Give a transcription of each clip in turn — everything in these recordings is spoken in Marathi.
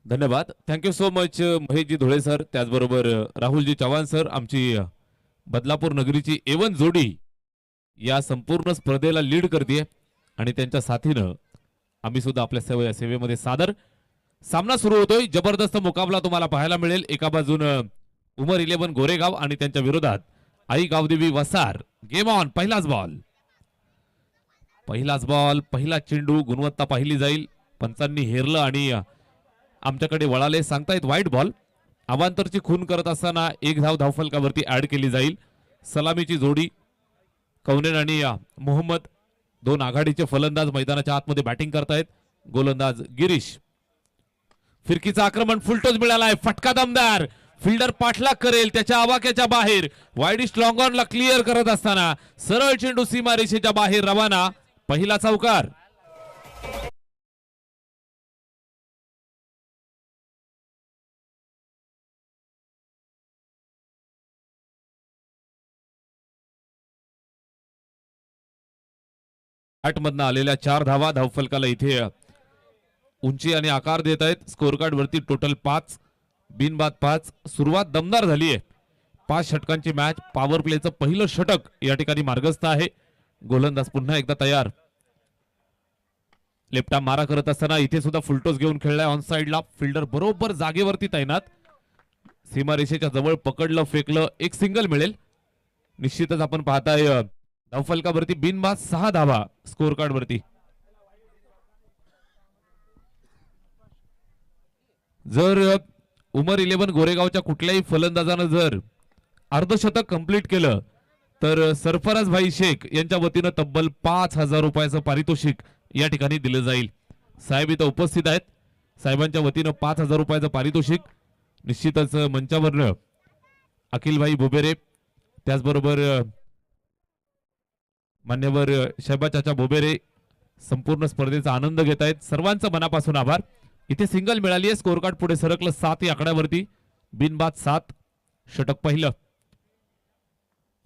धन्यवाद. Thank you so much Maheshji Dhule sir, त्याचबरोबर राहुलजी चव्हाण सर. आमची बदलापूर नगरीची एवन जोडी या संपूर्ण स्पर्धेला लीड करते आणि त्यांच्या साथीनं आम्ही सुद्धा आपल्या सेवेमध्ये सादर. सामना सुरू होतोय. जबरदस्त मुकाबला तुम्हाला पाहायला मिळेल. एका बाजूनं उमर 11 गोरेगाव आणि त्यांच्या विरोधात आई गावदेवी वसार. Game on. पहिलाच बॉल, पहिला चेंडू, गुणवत्ता पाहिली जाईल. पंचांनी हेरलं आणि आमच्याकडे वळाले. सांगतायत वाईट बॉल. अवांतरची खून करत असताना एक धाव धावफलकावरती ऍड केली जाईल. सलामीची जोडी कौनेन आणि मोहम्मद, दोन आघाडीचे फलंदाज मैदानाच्या आतमध्ये बॅटिंग करतायत. गोलंदाज गिरीश. फिरकीचं आक्रमण, फुलटोज मिळालाय. फटका दमदार. फिल्डर पाठलाग करेल त्याच्या आवाक्याच्या बाहेर. वाईडिश लॉंग ऑनला क्लिअर करत असताना सरळ चेंडू सीमारेषेच्या बाहेर रवाना. पहिला चौकार. मधनं आलेल्या 4 धावा धावफलकाला इथे उंची आणि आकार देत आहेत. स्कोर कार्ड वरती टोटल 5, बिनबाद 5. सुरुवात दमदार झाली आहे. 5 षटकांची मॅच. पॉवर प्लेचं पहिलं षटक या ठिकाणी मार्गस्थ आहे. गोलंदाज पुन्हा एकदा तयार. लेफ्ट आर्म मारा करत असताना इथे सुद्धा फुलटोस घेऊन खेळलाय ऑन साइडला. फिल्डर बरोबर जागेवरती तैनात. सीमारेषेच्या जवळ पकडलं, फेकलं, एक सिंगल मिळेल. निश्चितच आपण पाहताय धावफलकावरती बिनबाद 6 धावा स्कोर कार्ड वरती. जर उमर 11 गोरेगावच्या कुठल्याही फलंदाजानं जर अर्धशतक कंप्लीट केलं तर सरफराज भाई शेख यांच्या वतीनं तब्बल 5,000 रुपयाचं पारितोषिक या ठिकाणी दिलं जाईल. साहेब इथं उपस्थित आहेत. साहेबांच्या वतीनं 5,000 रुपयाचं पारितोषिक. निश्चितच मंचावरनं अखिल भाई बोबेरे, त्याचबरोबर मान्यवर शहबाज चाचा बोबेरे संपूर्ण स्पर्धेचा आनंद घेत आहेत. सर्वांचं मनापासून आभार. इथे सिंगल मिळाली आहे. स्कोर कार्ड पुढे सरकलं 7 या आकड्यावरती. बिनबाद 7. षटक पहिलं.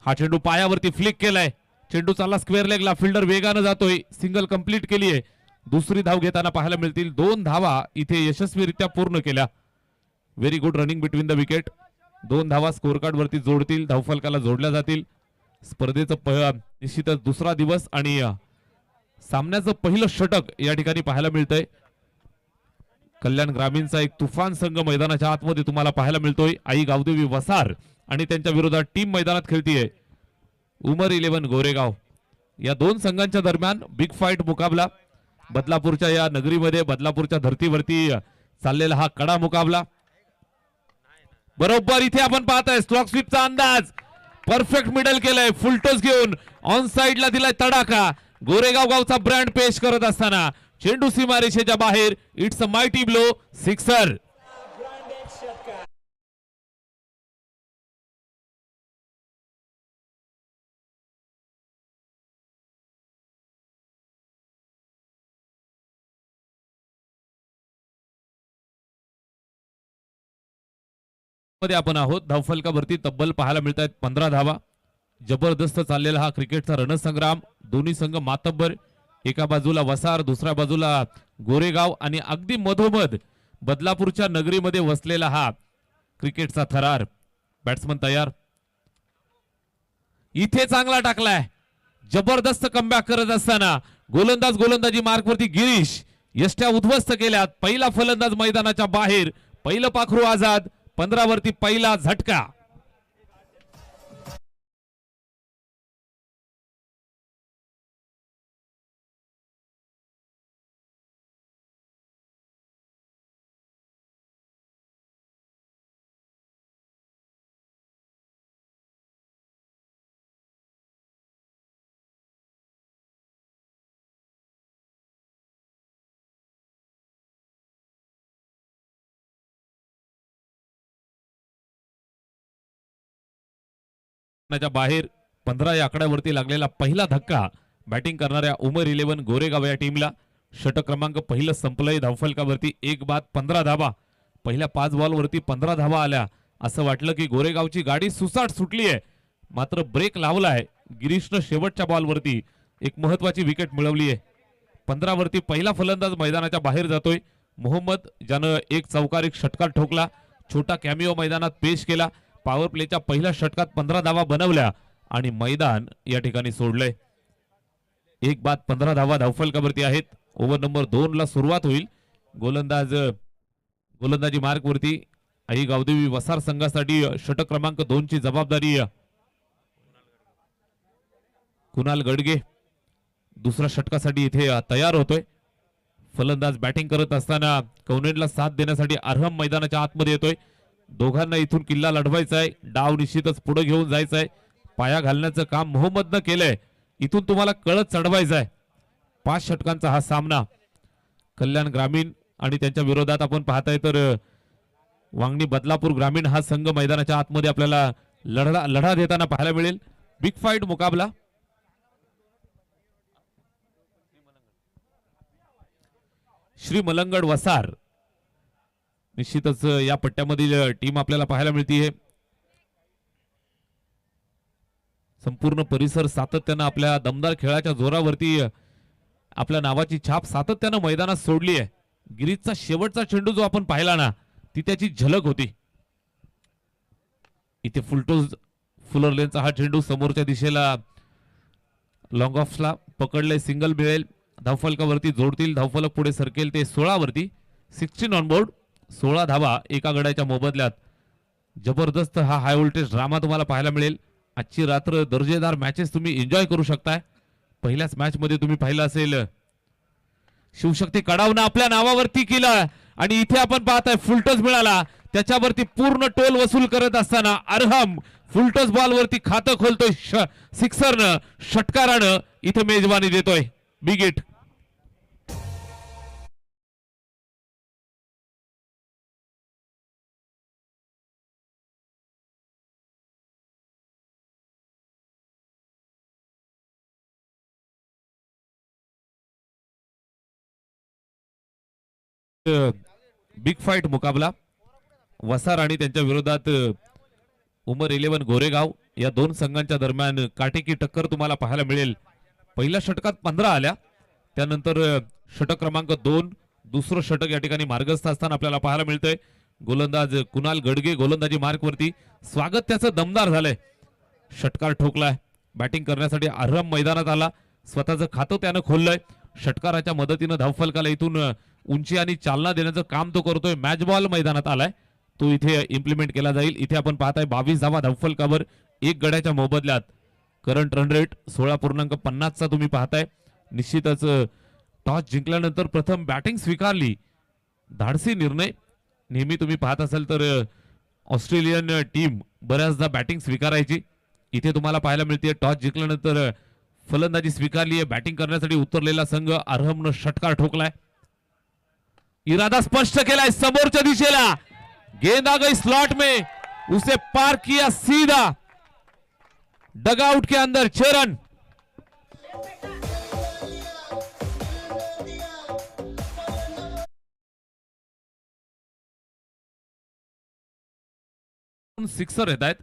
हा चेंडू पायावरती फ्लिक केलाय. चेंडू चालला स्क्वेअर लेगला. फिल्डर वेगानं जातोय. सिंगल कंप्लीट केली आहे. दुसरी धाव घेताना पाहायला मिळतील. 2 धावा इथे यशस्वीरित्या पूर्ण केल्या. Very good running between the wicket. 2 धावा स्कोर कार्ड वरती जोडतील, धावफलकाला जोडल्या जातील. स्पर्धेचं निश्चितच दुसरा दिवस आणि सामन्याचं पहिलं षटक या ठिकाणी पाहायला मिळतंय. कल्याण ग्रामीणचा एक तुफान संघ मैदानाच्या आतमध्ये तुम्हाला पाहायला मिळतोय. आई गावदेवी वसार आणि त्यांच्या विरोधात टीम मैदानात खेळतीये उमर 11 गोरेगाव. या दोन संघांच्या दरम्यान बिग फाईट मुकाबला. बदलापूरच्या या नगरीमध्ये, बदलापूरच्या धर्तीवरती चाललेला हा कडा मुकाबला. बरोबर इथे आपण पाहताय स्ट्रोक स्वीपचा अंदाज. परफेक्ट मिडल केलंय. फुलटोस घेऊन ऑन साइडला दिलाय तडाखा. गोरेगाव गावचा ब्रँड पेश करत असताना चेंडू सीमारेषेच्या बाहेर. It's a mighty blow. Sixer. मध्ये आपण आहोत. धावफलकावरती तब्बल पाहायला मिळत आहेत 15 धावा. जबरदस्त चाललेला हा क्रिकेटचा रणसंग्राम. दोन्ही संघ मातब्बर. एका बाजूला वसार, दुसऱ्या बाजूला गोरेगाव आणि अगदी मधोमध बदलापूरच्या नगरीमध्ये वसलेला हा क्रिकेटचा थरार. बॅट्समन तयार. इथे चांगला टाकलाय. जबरदस्त कमबॅक करत असताना गोलंदाजी मार्कवरती गिरीश. यष्ट्या उद्ध्वस्त केल्यात. पहिला फलंदाज मैदानाच्या बाहेर. पहिलं पाखरू आझाद. 15 वरती पहिला झटका. बाहेर 15 या आकड्यावरती लागलेला पहिला धक्का बॅटिंग करणाऱ्या उमर 11 गोरेगाव या टीमला. षटक क्रमांक पहिलं संपलंय. धावफलकावरती 1 बाद 15 धावा. पहिल्या 5 बॉलवरती 15 धावा आल्या. असं वाटलं की गोरेगावची गाडी सुसाट सुटली आहे, मात्र ब्रेक लावलाय. गिरीशनं शेवटच्या बॉलवरती एक महत्वाची विकेट मिळवली आहे. 15 वरती पहिला फलंदाज मैदानाच्या बाहेर जातोय. मोहम्मद ज्यानं एक चौकार एक षटकार ठोकला, छोटा कॅमिओ मैदानात पेश केला. पॉवर प्लेच्या पहिल्या षटकात 15 धावा बनवल्या आणि मैदान या ठिकाणी सोडलंय. एक बाद 15 धावा धावफलकावरती आहेत. ओव्हर नंबर 2 ला सुरुवात होईल. गोलंदाजी मार्क वरती आई गावदेवी वसार संघासाठी षटक क्रमांक 2 ची जबाबदारी कुणाल गडगे दुसऱ्या षटकासाठी इथे तयार होतोय. फलंदाज बॅटिंग करत असताना कौनेनला साथ देण्यासाठी अरहम मैदानाच्या आतमध्ये येतोय. दोघांना इथून किल्ला लढवायचा आहे. डाव निश्चितच पुढे घेऊन जायचा आहे. पाया घालण्याचं काम मोहम्मदनं केलंय. इथून तुम्हाला कळत चढवायचं आहे. 5 षटकांचा हा सामना कल्याण ग्रामीण आणि त्यांच्या विरोधात आपण पाहताय तर वांगणी बदलापूर ग्रामीण हा संघ मैदानाच्या आतमध्ये आपल्याला लढा देताना पाहायला मिळेल. बिग फाईट मुकाबला. श्री मलंगड वसार निश्चितच या पट्ट्यामधील टीम आपल्याला पाहायला मिळते. संपूर्ण परिसर सातत्यानं आपल्या दमदार खेळाच्या जोरावरती आपल्या नावाची छाप सातत्यानं मैदानात सोडली आहे. गिरीजचा शेवटचा चेंडू जो आपण पाहिला ना ती त्याची झलक होती. इथे फुलरलेनचा हा चेंडू समोरच्या दिशेला लॉंग ऑफला पकडले. सिंगल मिळेल. धावफलकावरती जोडतील. धावफलक पुढे सरकेल ते 16 वरती. 16 ऑन बोर्ड. 16 धावा एका गड्याच्या मोबदल्यात. जबरदस्त हा हाय व्होल्टेज ड्रामा तुम्हाला पाहायला मिळेल. आजची रात्र दर्जेदार मॅचेस तुम्ही एन्जॉय करू शकताय. पहिल्याच मॅच मध्ये तुम्ही पाहिलं असेल शिवशक्ती कडावनं आपल्या नावावरती केलं आणि इथे आपण पाहताय फुलटॉस मिळाला. त्याच्यावरती पूर्ण टोल वसूल करत असताना अरहम फुलटॉस बॉल वरती खातं खोलतोय. सिक्सरनं षटकारानं इथे मेजबानी देतोय. Big hit. बिग फाईट मुकाबला वसार आणि त्यांच्या विरोधात उमर 11 गोरेगाव या दोन संघांच्या दरम्यान काटेकी टक्कर तुम्हाला पाहायला मिळेल. पहिल्या षटकात 15 आल्या. त्यानंतर षटक क्रमांक 2 दुसरं षटक या ठिकाणी मार्गस्थ असताना आपल्याला पाहायला मिळतंय. गोलंदाज कुणाल गडगे गोलंदाजी मार्क वरती. स्वागत त्याचं दमदार झालंय. षटकार ठोकलाय. बॅटिंग करण्यासाठी अरहम मैदानात आला. स्वतःचं खातं त्यानं खोललंय. षटकाराच्या मदतीनं धावफलकाला इथून उंची आणि चालना देण्याचं काम तो करतोय. मॅच बॉल मैदानात आलाय. तो इथे इम्प्लिमेंट केला जाईल. इथे आपण पाहताय 22 धावा धावफलकावर एक गड्याच्या मोबदल्यात. करंट रन रेट 16.50 चा तुम्ही पाहताय. निश्चितच टॉस जिंकल्यानंतर प्रथम बॅटिंग स्वीकारली. धाडसी निर्णय. नेहमी तुम्ही पाहत असाल तर ऑस्ट्रेलियन टीम बऱ्याचदा बॅटिंग स्वीकारायची. इथे तुम्हाला पाहायला मिळते टॉस जिंकल्यानंतर फलंदाजी स्वीकारली आहे. बॅटिंग करण्यासाठी उतरलेला संघ अरहमनं षटकार ठोकलाय. इरादा स्पष्ट केलाय समोरच्या दिशेला. गेंद आ गई स्लॉट में. उसे पार किया सीधा डगआउट के अंदर. 6 रन. सिक्सर येत आहेत.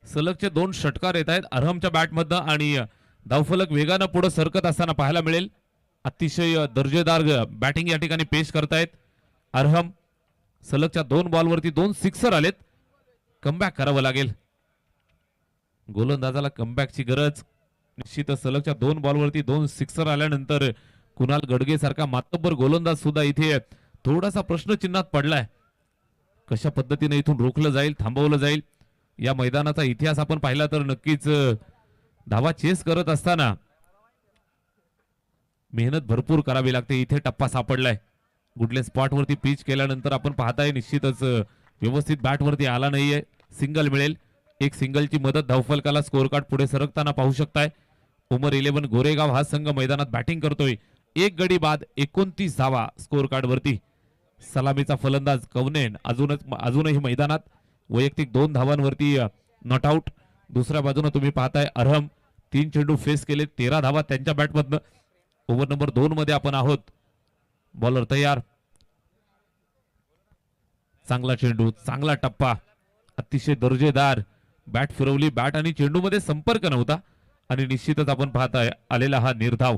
सलगचे 2 षटकार येत आहेत अरहमच्या बॅटमधनं आणि धावफलक वेगानं पुढे सरकत असताना पाहायला मिळेल. अतिशय दर्जेदार बॅटिंग या ठिकाणी पेश करतायत अरहम. सलगच्या 2 बॉलवरती 2 सिक्सर आलेत. कमबॅक करावं लागेल. गोलंदाजाला कमबॅकची गरज. निश्चितच सलगच्या 2 बॉलवरती 2 सिक्सर आल्यानंतर कुणाल गडगे सारखा मातब्बर गोलंदाज सुद्धा इथे थोडासा प्रश्नचिन्हात पडलाय. कशा पद्धतीने इथून रोखलं जाईल, थांबवलं जाईल. या मैदानाचा इतिहास आपण पाहिला तर नक्कीच धावा चेस करत असताना मेहनत भरपूर करावी लागते. इथे टप्पा सापडलाय. गुडले स्पॉट वरती पिच केल्यानंतर आपण पाहताय निश्चितच व्यवस्थित बॅट वरती आला नाहीये. सिंगल मिळेल. एक सिंगलची मदत धावफलकाला स्कोर कार्ड पुढे सरकताना पाहू शकताय. उमर 11 गोरेगाव हा संघ मैदानात बॅटिंग करतोय. एक गडी बाद 29 धावा स्कोर कार्ड वरती. सलामीचा फलंदाज कवनेन अजूनही मैदानात. वैयक्तिक 2 धावांवरती नॉट आउट. दुसऱ्या बाजूने तुम्ही पाहताय अरहम 3 चेंडू फेस केले. 13 धावा त्यांच्या बॅटमधनं. ओव्हर नंबर 2 मध्ये आपण आहोत. बॉलर तयार. चांगला चेंडू, चांगला टप्पा, अतिशय दर्जेदार बॅट फिरवली. बॅट आणि चेंडू मध्ये संपर्क नव्हता आणि निश्चितच आपण पाहताय आलेला हा निर्धाव.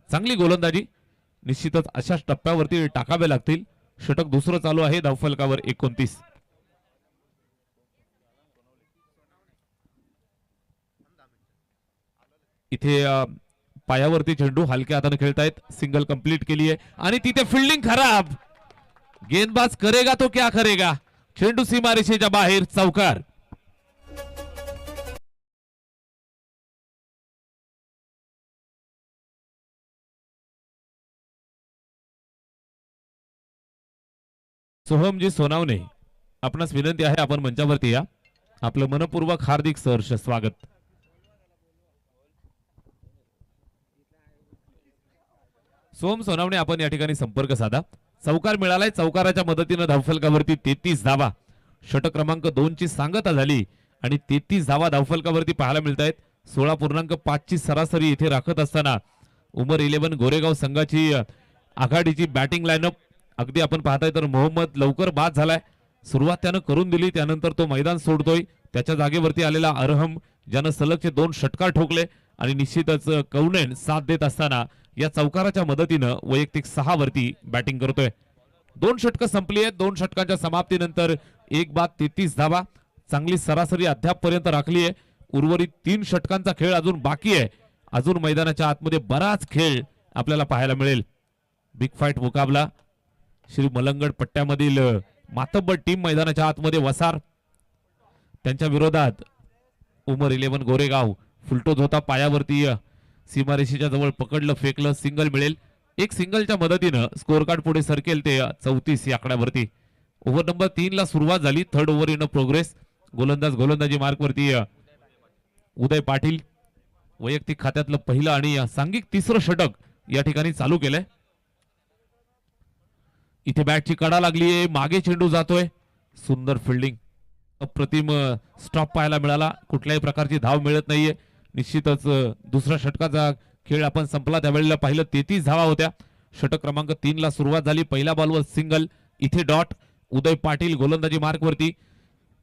चांगली गोलंदाजी. निश्चितच अशाच टप्प्यावरती टाकावे लागतील. षटक दुसरं चालू आहे धावफलकावर 29. इथे पायावरती चेंडू हलक्या हाताने खेळतायत. सिंगल कंप्लीट केली आहे आणि तिथे फिल्डिंग खराब. गेंदबाज करेगा तो क्या करेगा. चेंडू सीमारेषेच्या बाहेर. चौकार. सोहमजी सोनावणे आपणास विनंती आहे आपण मंचावरती या. आपलं मनपूर्वक हार्दिक सहर्ष स्वागत. सोहम सोनावणे आपण या ठिकाणी संपर्क साधा. चौकार मिळालाय. चौकाराच्या मदतीने धावफलकावरती 33 धावा. षटक क्रमांक 2 ची सांगता झाली आणि 33 धावा धावफलकावरती पाहायला मिळत आहेत. 16.5 ची सरासरी इथे राखत असताना उमर 11 गोरेगाव संघाची आघाडीची बॅटिंग लाईनअप अगदी आपण पाहताय तर मोहम्मद लवकर बाद झालाय. सुरुवात त्यानं करून दिली, त्यानंतर तो मैदान सोडतोय. त्याच्या जागेवरती आलेला अरहम ज्यानं सलगचे 2 षटकार ठोकले आणि निश्चितच कौनेन साथ देत असताना या चौकाराच्या मदतीनं वैयक्तिक 6 वरती बॅटिंग करतोय. 2 षटकं संपली आहेत. 2 षटकांच्या समाप्तीनंतर 1 बाद 33 धावा. चांगली सरासरी अद्यापपर्यंत राखली आहे. उर्वरित 3 षटकांचा खेळ अजून बाकी आहे. अजून मैदानाच्या आतमध्ये बराच खेळ आपल्याला पाहायला मिळेल. बिग फाईट मुकाबला श्री मलंगड पट्ट्यामधील मातब्बर टीम मैदानाच्या आतमध्ये वसार त्यांच्या विरोधात उमर 11 गोरेगाव. फुलटोज होता पायावरती. सीमारेषेच्या जवळ पकडलं, फेकलं, सिंगल मिळेल. एक सिंगलच्या मदतीनं स्कोर कार्ड पुढे सरकेल ते 34 या आकड्यावरती. ओव्हर नंबर 3 ला सुरुवात झाली. Third over in progress. गोलंदाजी मार्कवरती उदय पाटील. वैयक्तिक खात्यातलं पहिलं आणि सांघिक तिसरं षटक या ठिकाणी चालू केलंय. इथे बॅटची कडा लागलीये. मागे चेंडू जातोय. सुंदर फिल्डिंग. अप्रतिम स्टॉप पाहायला मिळाला. कुठल्याही प्रकारची धाव मिळत नाहीये. निश्चितच दुसऱ्या षटकाचा खेळ आपण संपला त्यावेळेला पाहिलं 33 धावा होत्या. षटक क्रमांक 3 ला सुरुवात झाली. पहिल्या बॉलवर सिंगल. इथे डॉट. उदय पाटील गोलंदाजी मार्कवरती.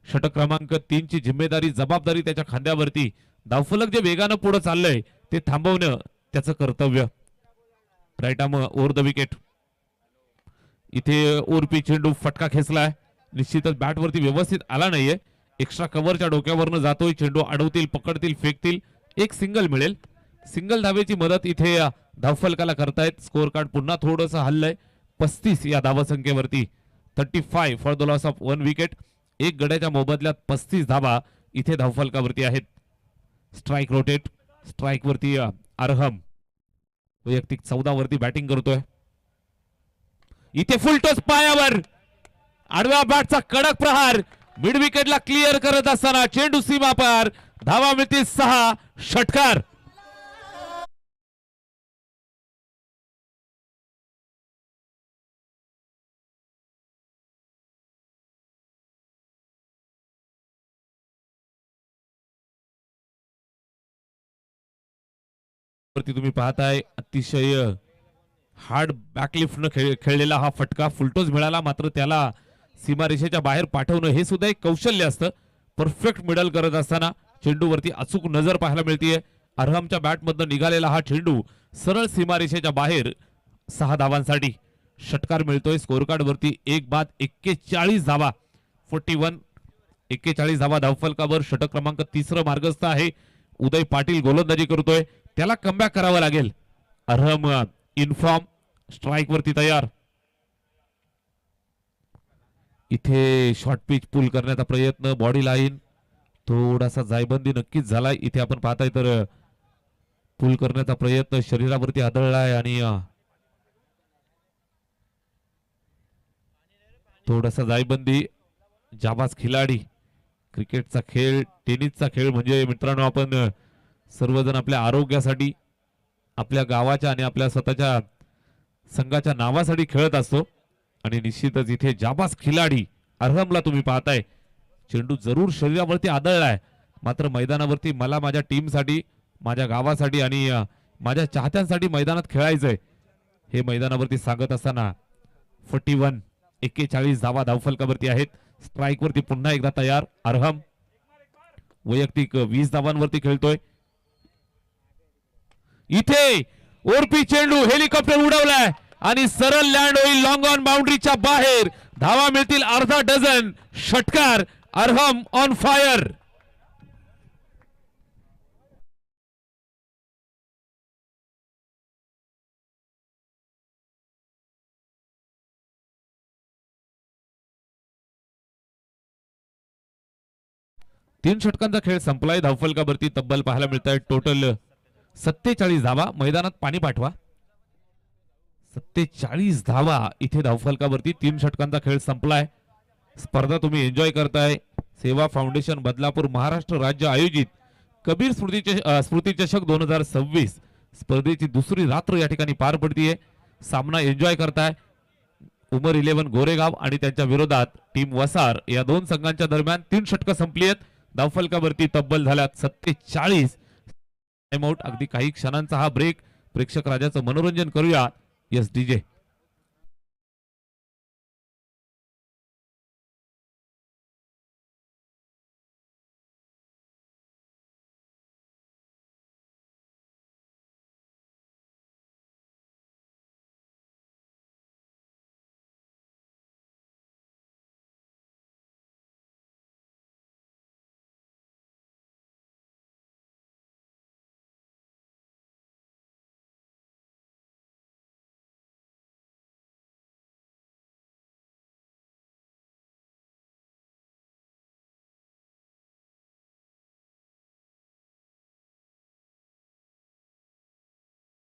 षटक क्रमांक 3 ची जिम्मेदारी जबाबदारी त्याच्या खांद्यावरती. धावफलक जे वेगानं पुढे चाललंय ते थांबवणं त्याचं कर्तव्य. Right arm over the wicket. इथे ओरपी चेंडू फटका खेचलाय. निश्चितच बॅटवरती व्यवस्थित आला नाहीये. एक्स्ट्रा कव्हरच्या डोक्यावरनं जातोय. चेंडू अडवतील, पकडतील, फेकतील. एक सिंगल मिळेल. सिंगल धावेची मदत इथे धावफलकाला करतायत. स्कोर कार्ड पुन्हा थोडंसं हल्लंय 35 या धावसंख्येवरती. 35 for the loss of 1 wicket. एक गड्याच्या मोबदल्यात 35 धावा इथे धावफलकावरती आहेत. Strike rotate. स्ट्राईक वरती अरहम वैयक्तिक 14 वरती बॅटिंग करतोय. इथे फुलटोस पायावर. आडव्या बॅटचा कडक प्रहार. मिड विकेटला क्लिअर करत असताना चेंडू सीमा पार. धावा मिळतील 6. षटकार. तुम्ही पाहताय अतिशय हार्ड बॅकलिफ्ट न खेळलेला हा फटका. फुलटोज मिळाला मात्र त्याला सीमारेषेच्या बाहेर पाठवणं हे सुद्धा एक कौशल्य असतं. परफेक्ट मिडल करत असताना चेंडूवरती अचूक नजर पाहायला मिळतीये. अरहमच्या बॅटमधनं निघालेला हा चेंडू सरळ सीमारेषेच्या बाहेर 6 धावांसाठी. षटकार मिळतोय. स्कोर कार्ड वरती 1 बाद 41 धावा. 41 धावा धावफलकावर. षटक क्रमांक 3 मार्गस्थ आहे. उदय पाटील गोलंदाजी करतोय. त्याला कमबॅक करावं लागेल. अरहम इनफॉर्म. स्ट्राईक वरती तयार. इथे शॉर्ट पिच पुल करण्याचा प्रयत्न. बॉडी लाईन थोडासा जायबंदी नक्कीच झालाय. इथे आपण पाहताय तर पुल करण्याचा प्रयत्न शरीरावरती आदळलाय आणि थोडासा जायबंदी. जाबाज खिलाडी. क्रिकेटचा खेळ, टेनिसचा खेळ म्हणजे मित्रांनो आपण सर्वजण आपल्या आरोग्यासाठी, आपल्या गावाच्या आणि आपल्या स्वतःच्या संघाच्या नावासाठी खेळत असतो. आणि निश्चितच इथे जाबाज खिलाडी अरहमला तुम्ही पाहताय. चेंडू जरूर शरीरावरती आदळलाय मात्र मैदानावरती मला माझ्या टीमसाठी, माझ्या गावासाठी आणि माझ्या चाहत्यांसाठी मैदानात खेळायचंय हे मैदानावरती सांगत असताना 41 धावा धावफलकावरती आहेत. स्ट्राईक वरती पुन्हा एकदा तयार. अरहम वैयक्तिक 20 धावांवरती खेळतोय. इथे ओरपी चेंडू हेलिकॉप्टर उडवलाय. आणि सरळ लँड होईल लॉंग ऑन बाउंड्रीच्या बाहेर. धावा मिळतील अर्धा डझन. षटकार अरहम ऑन फायर. तीन षटकांचा खेळ संपलाय. धावफलकावरती तब्बल पाहायला मिळत आहे टोटल 47 धावा. मैदानात पाणी पाठवा. 47 धावा इथे धावफलकावरती. तीन षटकांचा खेळ संपलाय. स्पर्धा तुम्ही एन्जॉय करताय. सेवा फाउंडेशन बदलापूर महाराष्ट्र राज्य आयोजित कबीर स्मृती चषक 2026 स्पर्धेची दुसरी रात्र या ठिकाणी पार पडतीये. सामना एन्जॉय करताय. उमर 11 गोरेगाव आणि त्यांच्या विरोधात टीम वसार या दोन संघांच्या दरम्यान तीन षटकं संपली आहेत. धावफलकावरती तब्बल झाल्यात 47. टाइमआउट. अगदी काही क्षणांचा हा ब्रेक. प्रेक्षक राजाचं मनोरंजन करूया. Yes DJ.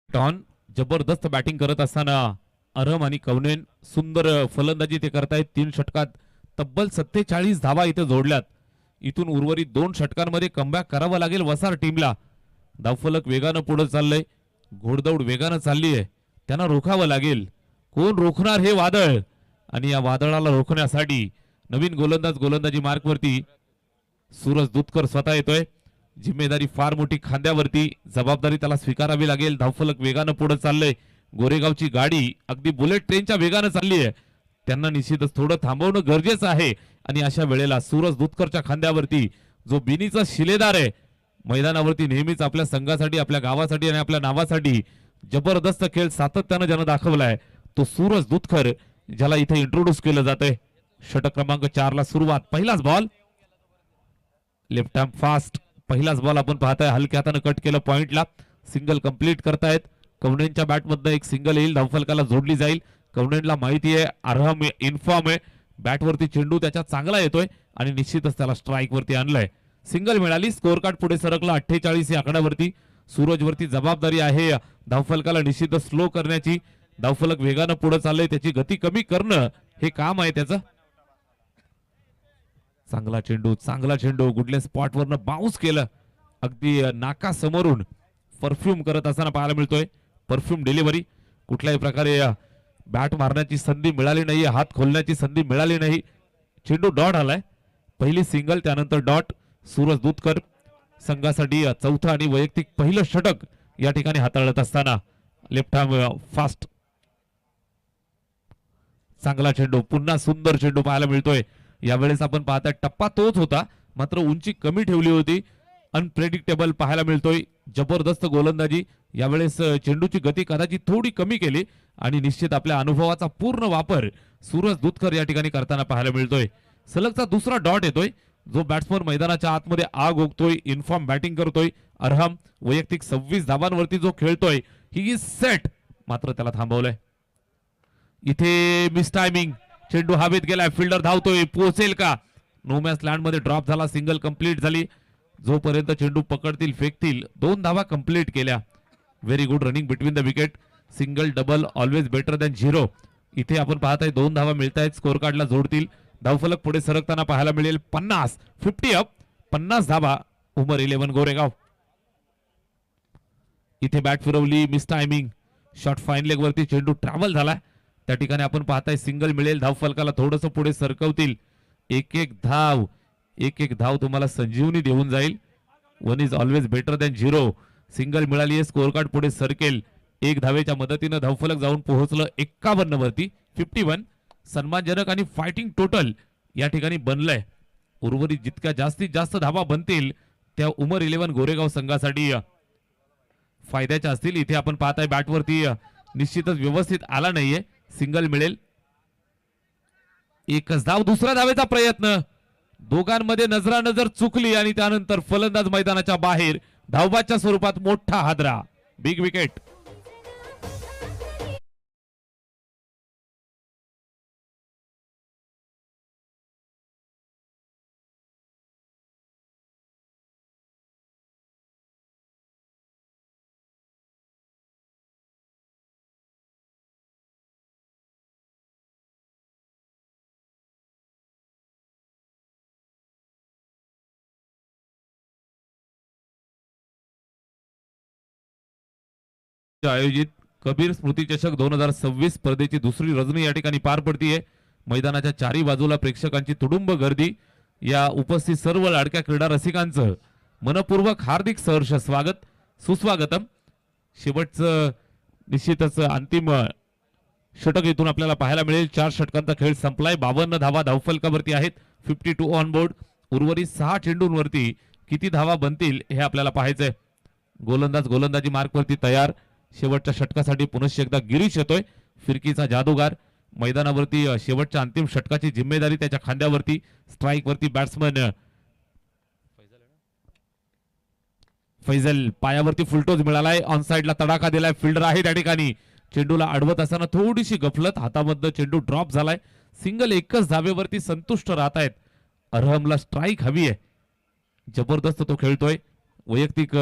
टॉन जबरदस्त बॅटिंग करत असताना अरहम आणि कवनेन सुंदर फलंदाजी ते करतायत. तीन षटकात तब्बल 47 धावा इथे जोडल्यात. इथून उर्वरित दोन षटकांमध्ये कमबॅक करावं लागेल वसार टीमला. धावफलक वेगानं पुढे चाललंय. घोडदौड वेगानं चालली आहे. त्यांना रोखावं लागेल. कोण रोखणार हे वादळ? आणि या वादळाला रोखण्यासाठी नवीन गोलंदाजी मार्कवरती सूरज दुधकर स्वतः येतोय. जिम्मेदारी फार मोठी खांद्यावरती. जबाबदारी त्याला स्वीकारावी लागेल. धावफलक वेगानं पुढे चाललंय. गोरेगावची गाडी अगदी बुलेट ट्रेनच्या वेगानं चालली आहे. त्यांना निश्चितच थोडं थांबवणं गरजेचं आहे. आणि अशा वेळेला सूरज दुधकरच्या खांद्यावरती जो बिनीचा शिलेदार आहे, मैदानावरती नेहमीच आपल्या संघासाठी, आपल्या गावासाठी आणि आपल्या नावासाठी जबरदस्त खेळ सातत्यानं ज्यानं दाखवलाय तो सूरज दुधकर, ज्याला इथे इंट्रोड्यूस केलं जातंय. षटक क्रमांक 4 ला सुरुवात. पहिलाच बॉल लेफ्ट हँड फास्ट. पहिलाच बॉल आपण पाहताय हलक्या हाताने कट केलं पॉइंटला. सिंगल कंप्लीट करतायत. कवनेनच्या बॅटमधनं एक सिंगल येईल. धावफलकाला जोडली जाईल. कवनेनला माहिती आहे अरहम इन्फॉर्म आहे. बॅटवरती चेंडू त्याच्या चांगला येतोय आणि निश्चितच त्याला स्ट्राईक वरती आणलंय. सिंगल मिळाली. स्कोर कार्ड पुढे सरकला 48 या आकड्यावरती. सूरजवरती जबाबदारी आहे धावफलकाला निश्चितच स्लो करण्याची. धावफलक वेगानं पुढे चाललंय. त्याची गती कमी करणं हे काम आहे त्याचं. चांगला चेंडू कुठल्या स्पॉटवरनं बाउन्स केलं. अगदी नाका समोरून परफ्यूम करत असताना पाहायला मिळतोय. Perfume delivery. कुठल्याही प्रकारे बॅट मारण्याची संधी मिळाली नाही. हात खोलण्याची संधी मिळाली नाही. चेंडू डॉट आलाय. पहिली सिंगल त्यानंतर डॉट. सूरज दुधकर संघासाठी चौथा आणि वैयक्तिक पहिलं षटक या ठिकाणी हाताळत असताना लेफ्ट हँड फास्ट. चांगला चेंडू. पुन्हा सुंदर चेंडू पाहायला मिळतोय. यावेळेस आपण पाहताय टप्पा तोच होता, मात्र उंची कमी ठेवली होती. अनप्रेडिक्टेबल पाहायला मिळतोय. जबरदस्त गोलंदाजी. यावेळेस चेंडूची गती कदाचित थोडी कमी केली आणि निश्चित आपल्या अनुभवाचा पूर्ण वापर सूरज दुधकर या ठिकाणी करताना पाहायला मिळतोय. सलगचा दुसरा डॉट येतोय. जो बॅट्समन मैदानाच्या आतमध्ये आग ओकतोय, इन्फॉर्म बॅटिंग करतोय. अरहम वैयक्तिक 26 धावांवरती जो खेळतोय, ही इज सेट. मात्र त्याला थांबवलंय. इथे मिस टायमिंग. चेंडू हवेत गेलाय. फिल्डर धावतोय. पोहोचेल का? नो मॅच लँड मध्ये ड्रॉप झाला. सिंगल कंप्लीट झाली. जोपर्यंत चेंडू पकडतील, फेकतील. 2 धावा कंप्लीट केल्या. Very good running between the wicket. Single double always better than 0. इथे आपण पाहताय 2 धावा मिळत आहेत. स्कोर कार्डला जोडतील. धावफलक पुढे सरकताना पाहायला मिळेल 50 अप. 50 धावा. उमर 11 गोरेगाव. इथे बॅट फिरवली. Miss timing. Shot fine leg वरती चेंडू ट्रॅव्हल झाला. त्या ठिकाणी आपण पाहताय सिंगल मिळेल. धावफलकाला थोडस पुढे सरकवतील. एक एक धाव तुम्हाला संजीवनी देऊन जाईल. 1 is always better than 0. Single मिळाली आहे. स्कोर कार्ड पुढे सरकेल. 1 धावेच्या मदतीनं धावफलक जाऊन पोहोचलं 51 वरती. 51 सन्मानजनक आणि फायटिंग टोटल या ठिकाणी बनलंय. उर्वरित जितक्या जास्तीत जास्त धावा बनतील त्या उमर 11 गोरेगाव संघासाठी फायद्याच्या असतील. इथे आपण पाहताय बॅटवरती निश्चितच व्यवस्थित आला नाहीये, सिंगल मिळेल. एकच धाव, दुसऱ्या धावेचा प्रयत्न, दोघांमध्ये नजरानजर चुकली आणि त्यानंतर फलंदाज मैदानाच्या बाहेर. धावबाच्या स्वरूपात मोठा हादरा, बिग विकेट. आयोजित कबीर स्मृती चषक 2026 स्पर्धेची दुसरी रजनी या ठिकाणी पार पडतीये. मैदानाच्या चारी बाजूला प्रेक्षकांची तुडुंब गर्दी. या उपस्थित सर्व लाडक्या क्रीडा रसिकांचं मनपूर्वक हार्दिक सहर्ष स्वागत, सुस्वागतम. शेवटचं निश्चितच अंतिम षटक इथून आपल्याला पाहायला मिळेल. 4 षटकांचा खेळ संपलाय. 52 धावा धावफलकावरती आहेत. 52 ऑन बोर्ड. उर्वरित 6 चेंडूंवरती किती धावा बनतील हे आपल्याला पाहायचंय. गोलंदाज गोलंदाजी मार्कवरती तयार. शेवटच्या षटकासाठी पुनश्च एकदा गिरीश येतोय, फिरकीचा जादूगार. मैदानावरती शेवटच्या अंतिम षटकाची जिम्मेदारी त्याच्या खांद्यावरती. स्ट्राईक वरती बॅट्समन फैजल, पायावरती फुलटोज मिळालाय. ऑन साइडला तडाखा दिलाय. फिल्डर आहे त्या ठिकाणी. चेंडूला अडवत असताना थोडीशी गफलत, हातामधनं चेंडू ड्रॉप झालाय. सिंगल, एकच धावेवरती संतुष्ट राहत आहेत. अरहमला स्ट्राईक हवी आहे. जबरदस्त तो खेळतोय. वैयक्तिक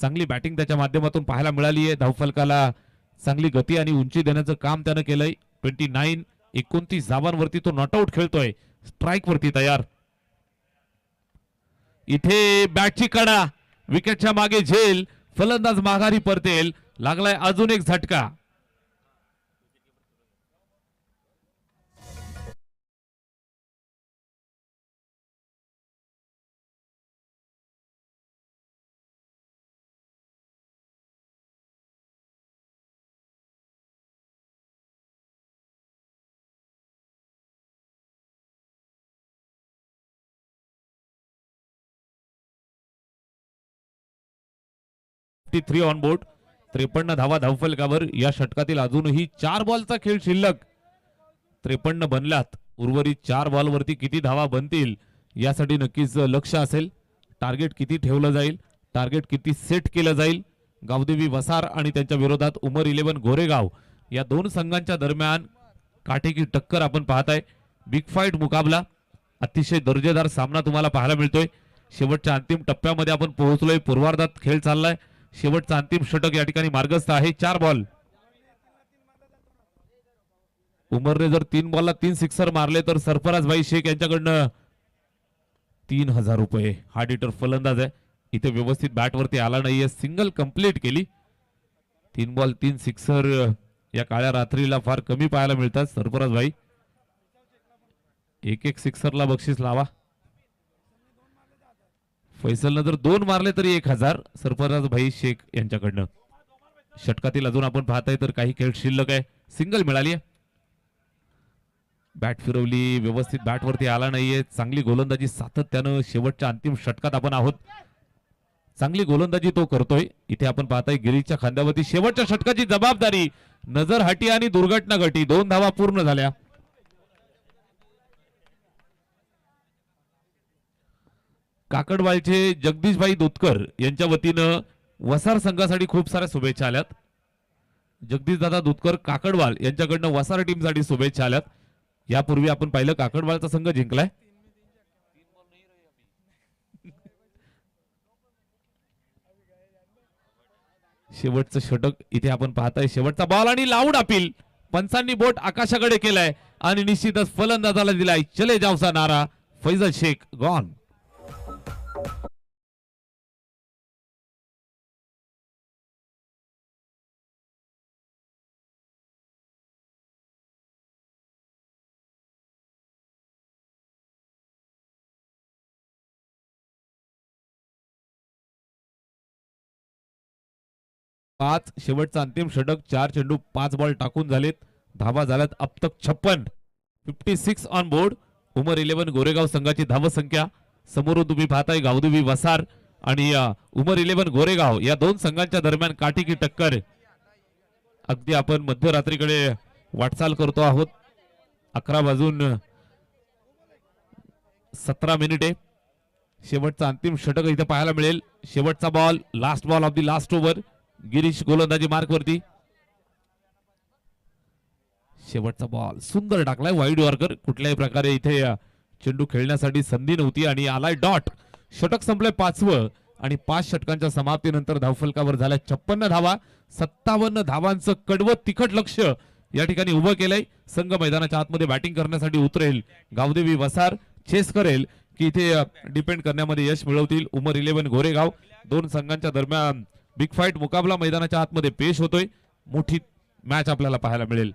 चांगली बॅटिंग त्याच्या माध्यमातून पाहायला मिळाली आहे. धावफलकाला चांगली गती आणि उंची देण्याचं काम त्यानं केलंय. 29 धावांवरती तो नॉट आउट खेळतोय. स्ट्राईक वरती तयार. इथे बॅटची कडा, विकेटच्या मागे झेल. फलंदाज माघारी परतेल. लागलाय अजून एक झटका. On board. 53 धावा धावफलकावर. या षटकातील अजूनही 4 बॉलचा खेळ शिल्लक. 53 बनल्यात. उर्वरित 4 बॉलवरती किती धावा बनतील यासाठी नक्कीच लक्ष असेल. टार्गेट किती ठेवलं जाईल, टार्गेट किती सेट केलं जाईल. गावदेवी वसार आणि त्यांच्या विरोधात उमर 11 गोरेगाव या दोन संघांच्या दरम्यान काटेकी टक्कर आपण पाहताय. बिग फाईट मुकाबला, अतिशय दर्जेदार सामना तुम्हाला पाहायला मिळतोय. शेवटच्या अंतिम टप्प्यामध्ये आपण पोहोचलोय. पूर्वार्धात खेळ चाललाय. शेवटचा अंतिम षटक या ठिकाणी मार्गस्थ आहे. 4 बॉल. उमरने जर 3 बॉलला 3 सिक्सर मारले तर सरफराज भाई शेख यांच्याकडनं 3000 रुपये. हार्ड हिटर फलंदाज आहे. इथे व्यवस्थित बॅट वरती आला नाहीये. सिंगल कंप्लीट केली. 3 बॉल 3 सिक्सर या काळ्या रात्रीला फार कमी पाहायला मिळतात. सरफराज भाई, एक सिक्सरला बक्षीस लावा. फैसलनं जर 2 मारले तरी 1000. सरफराज भाई शेख यांच्याकडनं. षटकातील अजून आपण पाहताय तर काही खेळ शिल्लक आहे. सिंगल मिळाली आहे. बॅट फिरवली, व्यवस्थित बॅट वरती आला नाहीये. चांगली गोलंदाजी सातत्यानं शेवटच्या अंतिम षटकात आपण आहोत. चांगली गोलंदाजी तो करतोय. इथे आपण पाहताय गिरीच्या खांद्यावरती शेवटच्या षटकाची जबाबदारी. नजर हटी आणि दुर्घटना घटी. 2 धावा पूर्ण झाल्या. काकडवालचे जगदीशभाई दुधकर यांच्या वतीनं वसार संघासाठी खूप साऱ्या शुभेच्छा आल्यात. जगदीश दादा दुधकर काकडवाल यांच्याकडनं वसार टीमसाठी शुभेच्छा आल्यात. यापूर्वी आपण पाहिलं काकडवालचा संघ जिंकलाय. शेवटचं षटक इथे आपण पाहताय. शेवटचा बॉल आणि लाऊड अपील. पंचांनी बोट आकाशाकडे केलाय आणि निश्चितच फलंदाजाला दिलाय चले जावसा नारा. फैजल शेख गॉन. पाच शेवटचा अंतिम षटक. 4 चेंडू 5 बॉल टाकून झालेत. धावा झाल्यात अब तक 56. 56 ऑन बोर्ड. उमर 11 गोरेगाव संघाची धाव संख्या. समोरून तुम्ही पाहताय गावदेवी वसार आणि उमर 11 गोरेगाव या दोन संघांच्या दरम्यान काटेकी टक्कर. अगदी आपण मध्यरात्रीकडे वाटचाल करतो आहोत. 11:17 शेवटचा अंतिम षटक इथे पाहायला मिळेल. शेवटचा ball, last ball of the last over. Girish गोलंदाजी मार्कवरती. शेवटचा बॉल सुंदर टाकलाय वाईड यॉर्कर. कुठल्याही प्रकारे इथे चेंडू खेळण्यासाठी संधी नव्हती आणि आलाय डॉट. षटक संपलंय 5वं आणि 5 षटकांच्या समाप्तीनंतर धावफलकावर झाल्या 56 धावा. 57 धावांचं कडवं तिखट लक्ष या ठिकाणी उभं केलंय. संघ मैदानाच्या आतमध्ये बॅटिंग करण्यासाठी उतरेल. गावदेवी वसार चेस करेल की इथे डिपेंड करण्यामध्ये यश मिळवतील. उमर 11 गोरेगाव. दोन संघांच्या दरम्यान बिग फाईट मुकाबला मैदानाच्या आतमध्ये पेश होतोय. मोठी मॅच आपल्याला पाहायला मिळेल.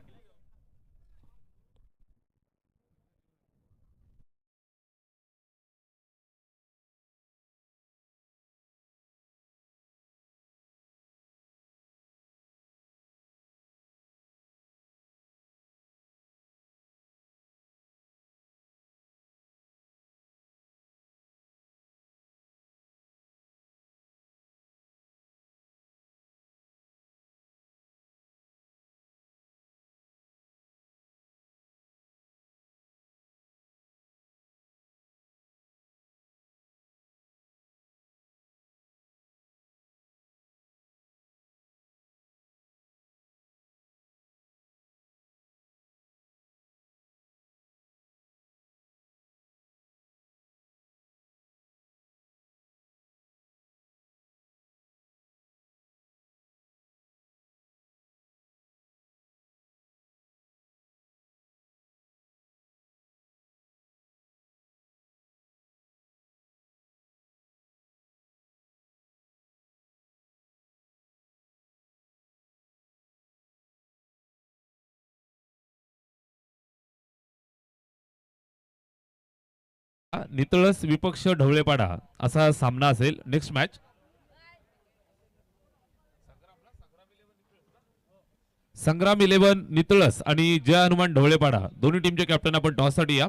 नितळस विपक्ष ढवळेपाडा असा सामना असेल. नेक्स्ट मॅच संग्राम 11 नितळस आणि जय हनुमान ढवळेपाडा. दोन्ही टीमचे कॅप्टन आपण टॉस साठी या.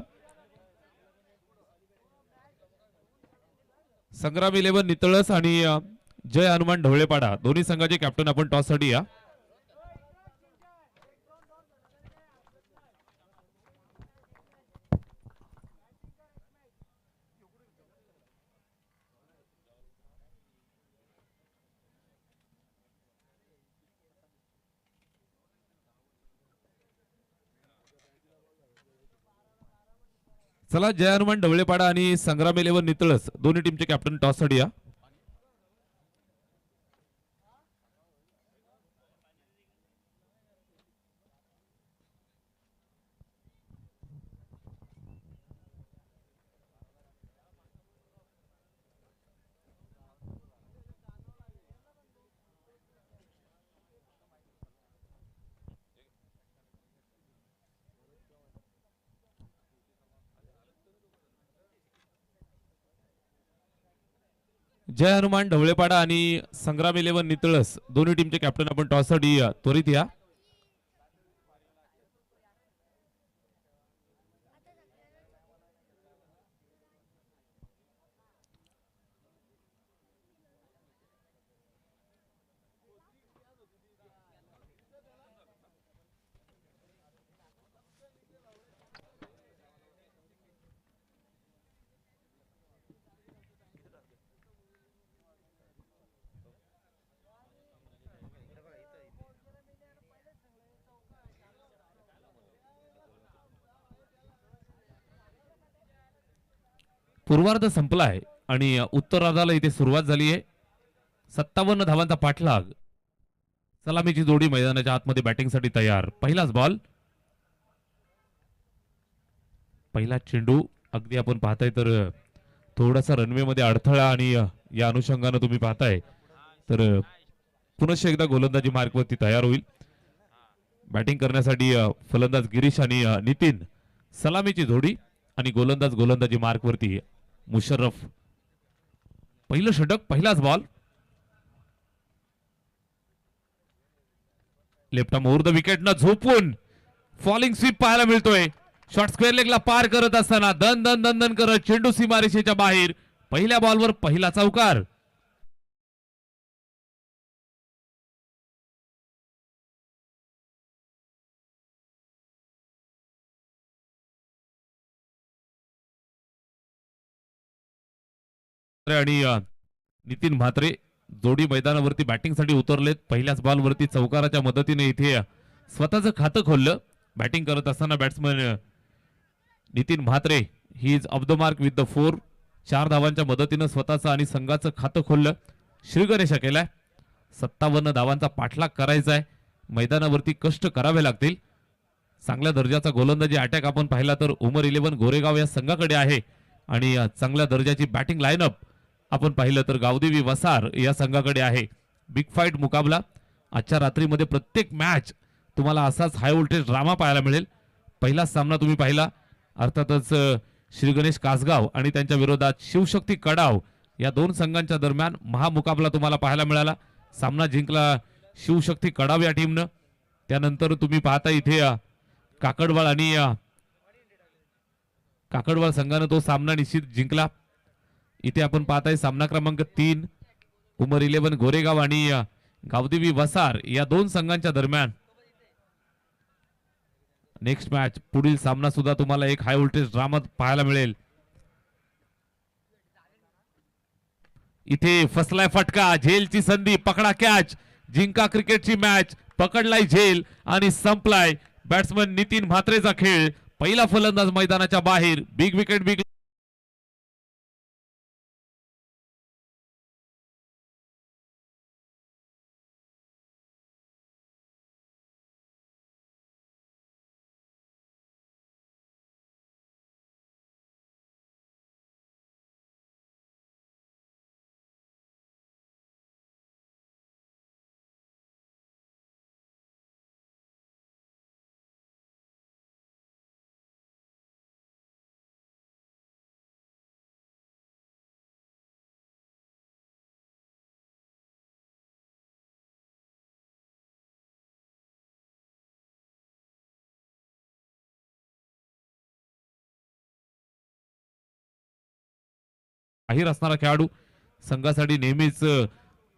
संग्राम 11 नितळस आणि जय हनुमान ढवळेपाडा दोन्ही संघाचे कॅप्टन आपण टॉस साठी या. चला जय हनुमान ढवळेपाडा आणि संग्राम 11 नितळस दोन्ही टीमचे कॅप्टन टॉस साठी या. जय हनुमान ढवळेपाडा आणि संग्राम 11 नितळस दोन्ही टीमचे कॅप्टन आपण टॉस साठी त्वरित या. पूर्वार्ध संपला आहे आणि उत्तरार्धाला इथे सुरुवात झाली आहे. 57 धावांचा पाठलाग. सलामीची जोडी मैदानाच्या आतमध्ये बॅटिंगसाठी तयार. पहिलाच बॉल. पहिला चेंडू. अगदी आपण पाहताय तर थोडासा रनवे मध्ये अडथळा आणि या अनुषंगाने तुम्ही पाहताय तर पुनश्च एकदा गोलंदाजी मार्कवरती तयार होईल. बॅटिंग करण्यासाठी फलंदाज गिरीश आणि नितीन. सलामीची जोडी आणि गोलंदाजी मार्कवरती मुशर्रफ. पहिलं षटक पहिलाच ball. Left arm over the wicket न झोपून फॉलिंग स्वीप पाहायला मिळतोय. शॉर्ट स्क्वेअर लेगला पार करत असताना दन दन दन दन करत चेंडू सीमारेषेच्या बाहेर. पहिल्या बॉलवर पहिला चौकार. आणि नितीन म्हात्रे जोडी मैदानावरती बॅटिंगसाठी उतरलेत. पहिल्याच बॉलवरती चौकाराच्या मदतीने इथे स्वतःचं खातं खोललं. बॅटिंग करत असताना batsman Nitin Mhatre he is of the mark with the 4. 4 धावांच्या मदतीनं स्वतःचं आणि संघाचं खातं खोललं. श्रीगणेशा केलाय. 57 धावांचा पाठलाग करायचा आहे. मैदानावरती कष्ट करावे लागतील. चांगल्या दर्जाचा गोलंदाजी अटॅक आपण पाहिला तर उमर 11 गोरेगाव या संघाकडे आहे आणि चांगल्या दर्जाची बॅटिंग लाईनअप आपण पाहिलं तर गावदेवी वसार या संघाकडे आहे. बिग फाईट मुकाबला आजच्या रात्रीमध्ये प्रत्येक मॅच तुम्हाला असाच हाय व्होल्टेज ड्रामा पाहायला मिळेल. पहिला सामना तुम्ही पाहिला अर्थातच श्रीगणेश कासगाव आणि त्यांच्या विरोधात शिवशक्ती कडाव या दोन संघांच्या दरम्यान महामुकाबला तुम्हाला पाहायला मिळाला. सामना जिंकला शिवशक्ती कडाव या टीमनं. त्यानंतर तुम्ही पाहता इथे काकडवाळ आणि काकडवाळ संघानं तो सामना निश्चित जिंकला. इथे आपण पाहताय सामना क्रमांक 3 उमर 11 गोरेगाव आणि गावदेवी वसार या दोन संघांच्या दरम्यान नेक्स्ट मॅच पुढील सामना सुद्धा तुम्हाला एक हाय व्होल्टेज ड्रामा पाहायला मिळेल. इथे फसलाय फटका, झेलची संधी, पकडा कॅच, जिंका क्रिकेटची मॅच, पकडलाय झेल आणि संपलाय बॅट्समन नितीन म्हात्रेचा खेळ. पहिला फलंदाज मैदानाच्या बाहेर. बिग विकेट बिग बाहेर असणारा खेळाडू, संघासाठी नेहमीच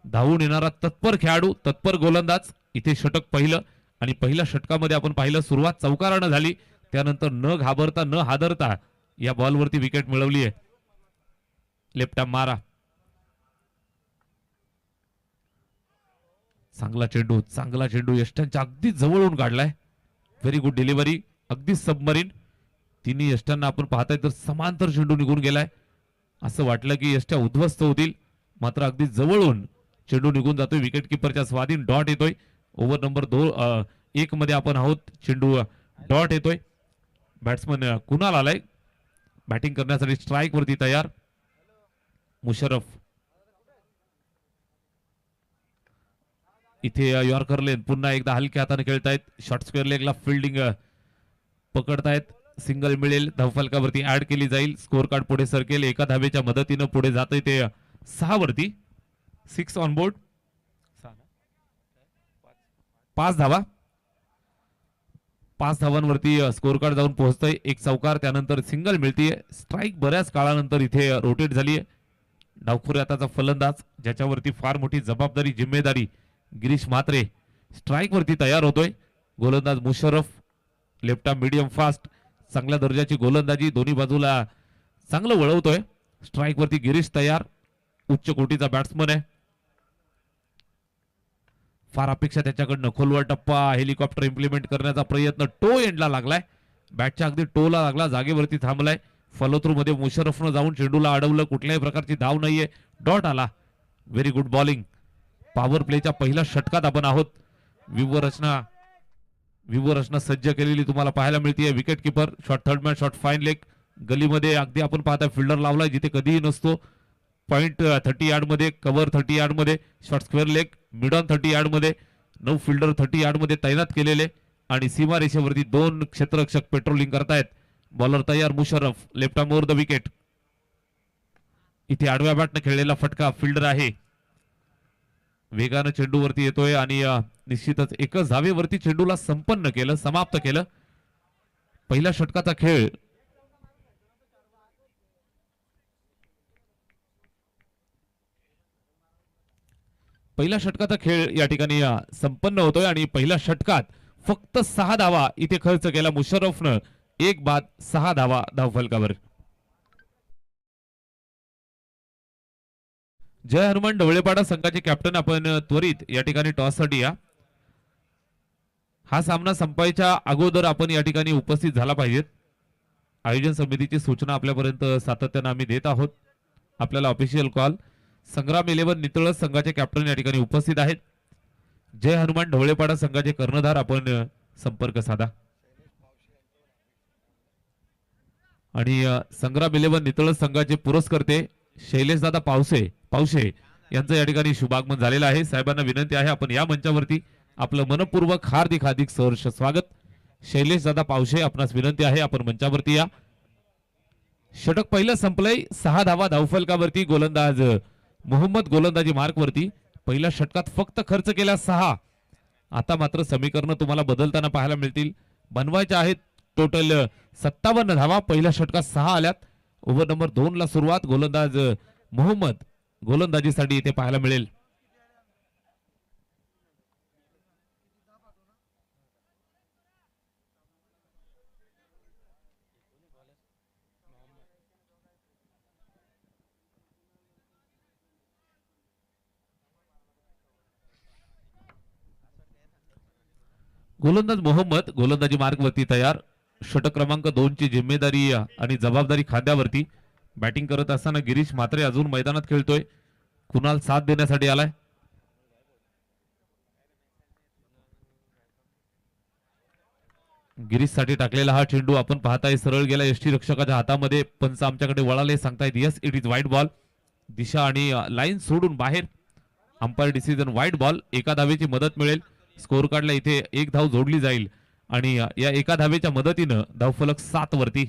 धावून येणारा तत्पर खेळाडू, तत्पर गोलंदाज. इथे षटक पहिलं आणि पहिल्या षटकामध्ये आपण पाहिलं सुरुवात चौकारानं झाली. त्यानंतर न घाबरता न हादरता या बॉलवरती विकेट मिळवली आहे. लेफ्ट आर्म मारा, चांगला चेंडू यष्टांच्या अगदी जवळून काढलाय. व्हेरी गुड डिलिव्हरी, अगदी सबमरीन. तिन्ही यष्टांना आपण पाहताय तर समांतर चेंडू निघून गेलाय. असं वाटलं की यष्ट्या उद्ध्वस्त होतील, मात्र अगदी जवळून चेंडू निघून जातोय. विकेट किपरच्या स्वाधीन डॉट येतोय. ओव्हर नंबर 1 मध्ये आपण आहोत. चेंडू डॉट येतोय. बॅट्समन कुणाल आलाय बॅटिंग करण्यासाठी, स्ट्राईक वरती तयार. मुशर्रफ इथे यॉर्कर लेन पुन्हा एकदा हलक्या हाताने खेळतायत. शॉर्ट स्क्वेअर लेगला फिल्डिंग पकडतायत. सिंगल मिळेल, धावफलकावरती ऍड केली जाईल. स्कोर कार्ड पुढे सरकेल. एका धावेच्या मदतीनं पुढे जातंय ते 6 वरती. 6 ऑन बोर्ड, 5 धावा. 5 धावांवरती स्कोर कार्ड जाऊन पोहोचतंय. एक चौकार, त्यानंतर सिंगल मिळतीये. स्ट्राईक बऱ्याच काळानंतर इथे रोटेट झालीय. डावखुरी हाताचा फलंदाज ज्याच्यावरती फार मोठी जबाबदारी, जिम्मेदारी, गिरीश म्हात्रे स्ट्राईक वरती तयार होतोय. गोलंदाज Musharraf, left arm medium fast, चांगल्या दर्जाची गोलंदाजी, दोन्ही बाजूला चांगलं वळवतोय. स्ट्राईक वरती गिरीश तयार, उच्च कोटीचा बॅट्समन आहे. फार अपेक्षा त्याच्याकडनं. खोलवर टप्पा, हेलिकॉप्टर इम्प्लिमेंट करण्याचा प्रयत्न टो एंडला लागलाय. बॅटच्या अगदी टोला लागला, जागेवरती थांबलाय. फॉलो थ्रू मध्ये मुशर्रफनं जाऊन चेंडूला अडवलं. कुठल्याही प्रकारची धाव नाहीये, डॉट आला. Very good bowling. पॉवर प्लेच्या पहिल्या षटकात आपण आहोत. व्यूवर रचना सज्ज केलेली तुम्हाला पाहायला मिळते. Wicket keeper, shot third man, shot fine leg. गलीमध्ये अगदी आपण पाहता फिल्डर लावलाय जिथे कधीही नसतो. पॉइंट 30 यार्ड मध्ये, कव्हर 30 यार्ड मध्ये, shot square leg mid on 30 yard मध्ये, 9 फिल्डर 30 यार्ड मध्ये तैनात केलेले आणि सीमा रेषेवरती 2 क्षेत्ररक्षक पेट्रोलिंग करतायत. बॉलर तयार Musharraf, left arm over the wicket. इथे आडव्या बॅटने खेळलेला फटका, फिल्डर आहे. वेगानं चेंडूवरती येतोय आणि निश्चितच एकच धावेवरती चेंडूला संपन्न केलं, समाप्त केलं. पहिल्या षटकाचा खेळ या ठिकाणी संपन्न होतोय आणि पहिल्या षटकात फक्त 6 धावा इथे खर्च केला मुशर्रफनं. 1 बाद 6 धावा धावफलकावर. जय हनुमान ढवळेपाडा संघाचे कॅप्टन आपण त्वरित या ठिकाणी टॉससाठी या. हा सामना संपायच्या अगोदर आपण या ठिकाणी उपस्थित झाला पाहिजेत. आयोजन समितीची सूचना आपल्यापर्यंत सातत्याने आम्ही देत आहोत. आपल्याला ऑफिशियल कॉल. संग्राम 11 नितळस संघाचे कॅप्टन या ठिकाणी उपस्थित आहेत. जय हनुमान ढवळेपाडा संघाचे कर्णधार आपण संपर्क साधा. आणि संग्राम 11 नितळस संघाचे पुरस्कर्ते शैलेशदादा पावशे यांचं या ठिकाणी शुभागमन झालेलं आहे. साहेबांना विनंती आहे आपण या मंचावरती आपलं मनपूर्वक हार्दिक सहर्ष स्वागत. शैलेशदादा पावशे आपणास विनंती आहे आपण मंचावरती या. षटक पहिलं संपलंय. 6 धावा धावफलकावरती. गोलंदाज मोहम्मद गोलंदाजी मार्कवरती. पहिल्या षटकात फक्त खर्च केल्या 6. आता मात्र समीकरण तुम्हाला बदलताना पाहायला मिळतील. बनवायच्या आहेत टोटल 57 धावा. पहिल्या षटकात 6 आल्यात. ओव्हर नंबर 2 ला सुरुवात. गोलंदाज मोहम्मद गोलंदाजीसाठी इथे पाहायला मिळेल. गोलंदाज मोहम्मद गोलंदाजी मार्गवरती तयार. षटक क्रमांक 2 ची जिम्मेदारी आणि जबाबदारी खांद्यावरती. बॅटिंग करत असताना गिरीश म्हात्रे अजून मैदानात खेळतोय. कुणाल साथ देण्यासाठी आलाय. गिरीश साठी टाकलेला हा चेंडू आपण पाहताय सरळ गेला यष्टी रक्षकाच्या हातामध्ये. पंच आमच्याकडे वळाले सांगतायत यस इट इज वाईट बॉल. दिशा आणि लाईन सोडून बाहेर. अंपायर डिसिजन वाईट बॉल. एका धावेची मदत मिळेल. स्कोर कार्डला इथे एक धाव जोडली जाईल आणि या एका धावेच्या मदतीनं धावफलक 7 वरती.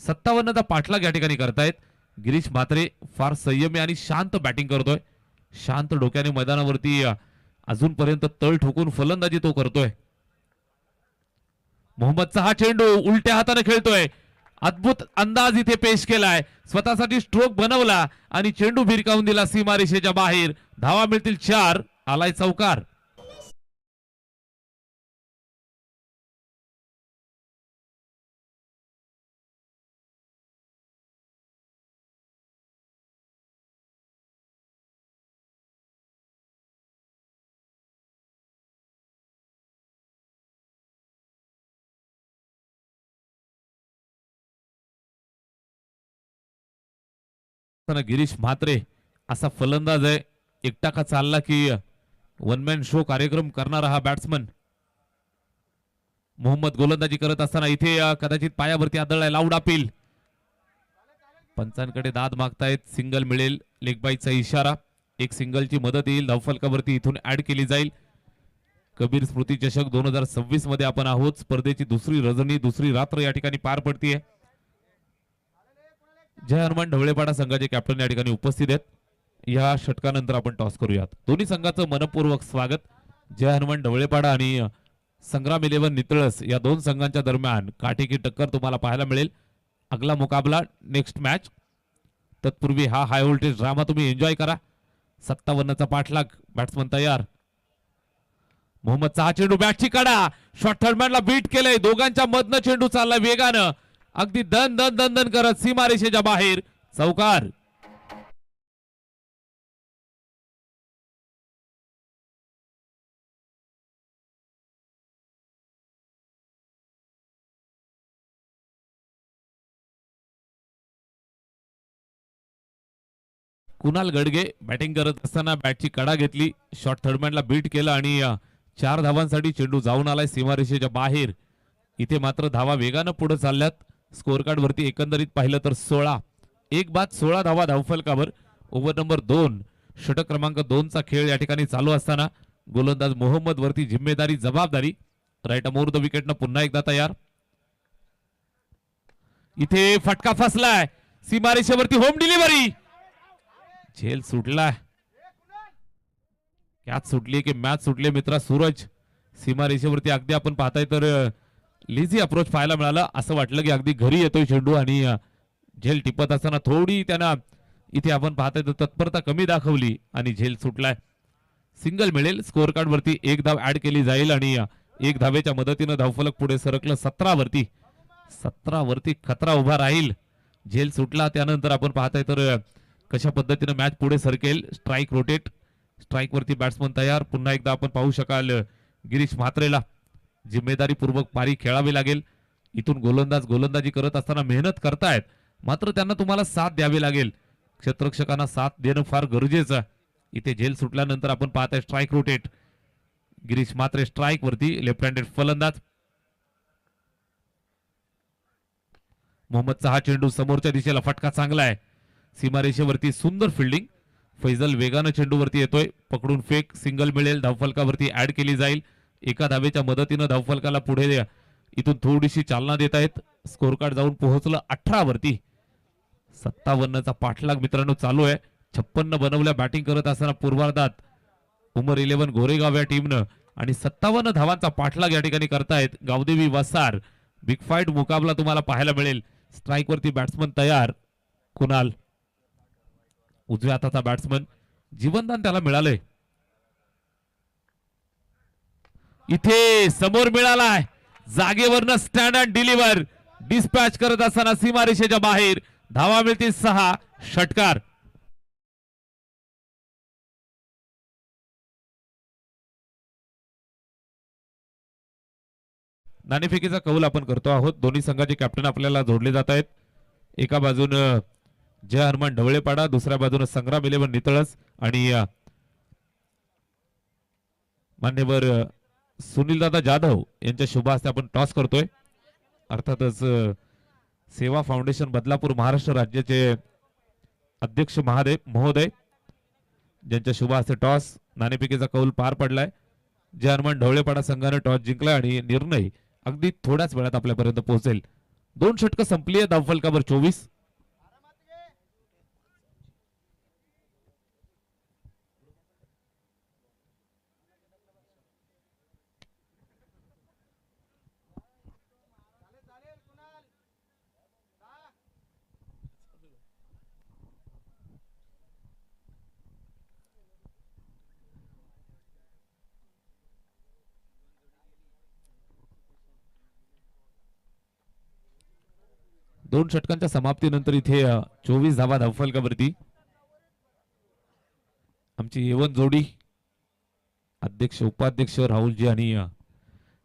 57चा पाठलाग या ठिकाणी करतायत. गिरीश म्हात्रे फार संयमी आणि शांत बॅटिंग करतोय. शांत डोक्याने मैदानावरती अजूनपर्यंत तळ ठोकून फलंदाजी तो करतोय. मोहम्मदचा हा चेंडू उलट्या हाताने खेळतोय. अद्भुत अंदाज इथे पेश केलाय. स्वतःसाठी स्ट्रोक बनवला आणि चेंडू भिरकावून दिला सीमारेषेच्या बाहेर. धावा मिळतील 4. आलाय चौकार. गिरीश म्हात्रे असा फलंदाज आहे. एकटा का चालला की वन मॅन शो कार्यक्रम करणारा हा बॅट्समन. मोहम्मद गोलंदाजी करत असताना इथे कदाचित पायावरती आदळलाय. Loud appeal. पंचांकडे दाद मागतायत. सिंगल मिळेल. लेग बाईचा इशारा. एक सिंगलची मदत येईल. धावफलकावरती इथून ऍड केली जाईल. कबीर स्मृती चषक 2026 मध्ये आपण आहोत. स्पर्धेची दुसरी रजनी दुसरी रात्र या ठिकाणी पार पडतीये. जय हनुमान ढवळेपाडा संघाचे कॅप्टन या ठिकाणी उपस्थित आहेत. या षटकानंतर आपण टॉस करूयात. दोन्ही संघाचं मनपूर्वक स्वागत. जय हनुमान ढवळेपाडा आणि संग्राम 11 नितळस या दोन संघांच्या दरम्यान काटेकी टक्कर तुम्हाला पाहायला मिळेल. अगला मुकाबला नेक्स्ट मॅच. तत्पूर्वी हा हाय व्होल्टेज ड्रामा तुम्ही एन्जॉय करा. 57चा पाठलाग. बॅट्समन तयार. मोहम्मदचा हा चेंडू बॅटची कडा. शॉर्ट थर्डमॅनला बीट केलंय. दोघांच्या मधनं चेंडू चाललाय वेगानं. अगदी दन दन दन दन करत सीमारेषेच्या बाहेर. चौकार. कुणाल गडगे बॅटिंग करत असताना बॅटची कडा घेतली. शॉर्ट थर्डमॅनला बीट केलं आणि 4 धावांसाठी चेंडू जाऊन आलाय सीमारेषेच्या बाहेर. इथे मात्र धावा वेगानं पुढे चालल्यात. स्कोर कार्ड वरती एकंदरीत पाहिलं तर 16. एक बाद 16 धावा धावफलकावर. ओव्हर नंबर 2 षटक क्रमांक 2 चा खेळ या ठिकाणी चालू असताना गोलंदाज मोहम्मद वरती जिम्मेदारी जबाबदारी. राईट अमोर द विकेटनं पुन्हा एकदा तयार. इथे फटका फसलाय. सीमारेषेवरती होम डिलिव्हरी. झेल सुटलाय. कॅच सुटली की मॅच सुटली मित्रा. सूरज सीमारेषेवरती अगदी आपण पाहताय तर लेझी अप्रोच पाहायला मिळाला. असं वाटलं की अगदी घरी येतोय चेंडू आणि झेल टिपत असताना थोडी त्यांना इथे आपण पाहताय तर तत्परता कमी दाखवली आणि झेल सुटलाय. सिंगल मिळेल. स्कोर कार्ड वरती एक धाव ऍड केली जाईल आणि एक धावेच्या मदतीनं धावफलक पुढे सरकलं 17 वरती. 17 वरती खतरा उभा राहील. झेल सुटला त्यानंतर आपण पाहताय तर कशा पद्धतीने मॅच पुढे सरकेल. स्ट्राइक रोटेट, स्ट्राइक वरती बॅट्समन तयार. पुन्हा एकदा आपण पाहू शकाल गिरीश म्हात्रेला जिम्मेदारीपूर्वक पारी खेळावी लागेल. इथून गोलंदाज गोलंदाजी करत असताना मेहनत करतायत, मात्र त्यांना तुम्हाला साथ द्यावी लागेल. क्षेत्ररक्षकांना साथ देणं फार गरजेचं आहे. इथे झेल सुटल्यानंतर आपण पाहताय strike rotate. Girish Mhatre strike वरती, लेफ्ट हँडेड फलंदाज. मोहम्मदचा हा चेंडू समोरच्या दिशेला, फटका चांगला आहे. सीमारेषेवरती सुंदर फिल्डिंग. फैजल वेगानं चेंडूवरती येतोय, पकडून फेक, सिंगल मिळेल. धावफलकावरती ऍड केली जाईल. एका धावेच्या मदतीनं धावफलकाला पुढे इथून थोडीशी चालना देत आहेत. स्कोर कार्ड जाऊन पोहोचलं 18 वरती. 57चा पाठलाग मित्रांनो चालू आहे. 56 बनवल्या बॅटिंग करत असताना पूर्वार्धात उमर 11 गोरेगाव या टीमनं, आणि 57 धावांचा पाठलाग या ठिकाणी करतायत गावदेवी वसार. बिग फाईट मुकाबला तुम्हाला पाहायला मिळेल. स्ट्राइक वरती बॅट्समन तयार. कुणाल उजव्या हाताचा बॅट्समन, जीवनदान त्याला मिळालंय. इथे समोर मिळालाय, जागेवरनं स्टँड अँड डिलिव्हर डिस्पॅच करत असताना सीमारेषेच्या बाहेर. धावा मिळतील 6. षटकार. नाणेफेकीचा कौल आपण करतो आहोत. दोन्ही संघाचे कॅप्टन आपल्याला जोडले जात आहेत. एका बाजूनं जय हनुमान ढवळेपाडा, दुसऱ्या बाजूनं संग्राम 11 नितळस आणि मान्यवर सुनीलदादा जाधव यांच्या शुभ हस्ते आपण टॉस करतोय. अर्थातच सेवा फाउंडेशन बदलापूर महाराष्ट्र राज्याचे अध्यक्ष महोदय ज्यांच्या शुभ हस्ते टॉस. नाणेफेकीचा कौल पार पडलाय. जय हनुमान ढवळेपाडा संघाने टॉस जिंकला आणि निर्णय अगदी थोड्याच वेळात आपल्यापर्यंत पोहोचेल. 2 षटकं संपली आहे. धावफलकावर 24. दोन षटकांच्या समाप्तीनंतर इथे 24 धावा धावफलकावरती. आमची येवन जोडी अध्यक्ष उपाध्यक्ष राहुलजी आणि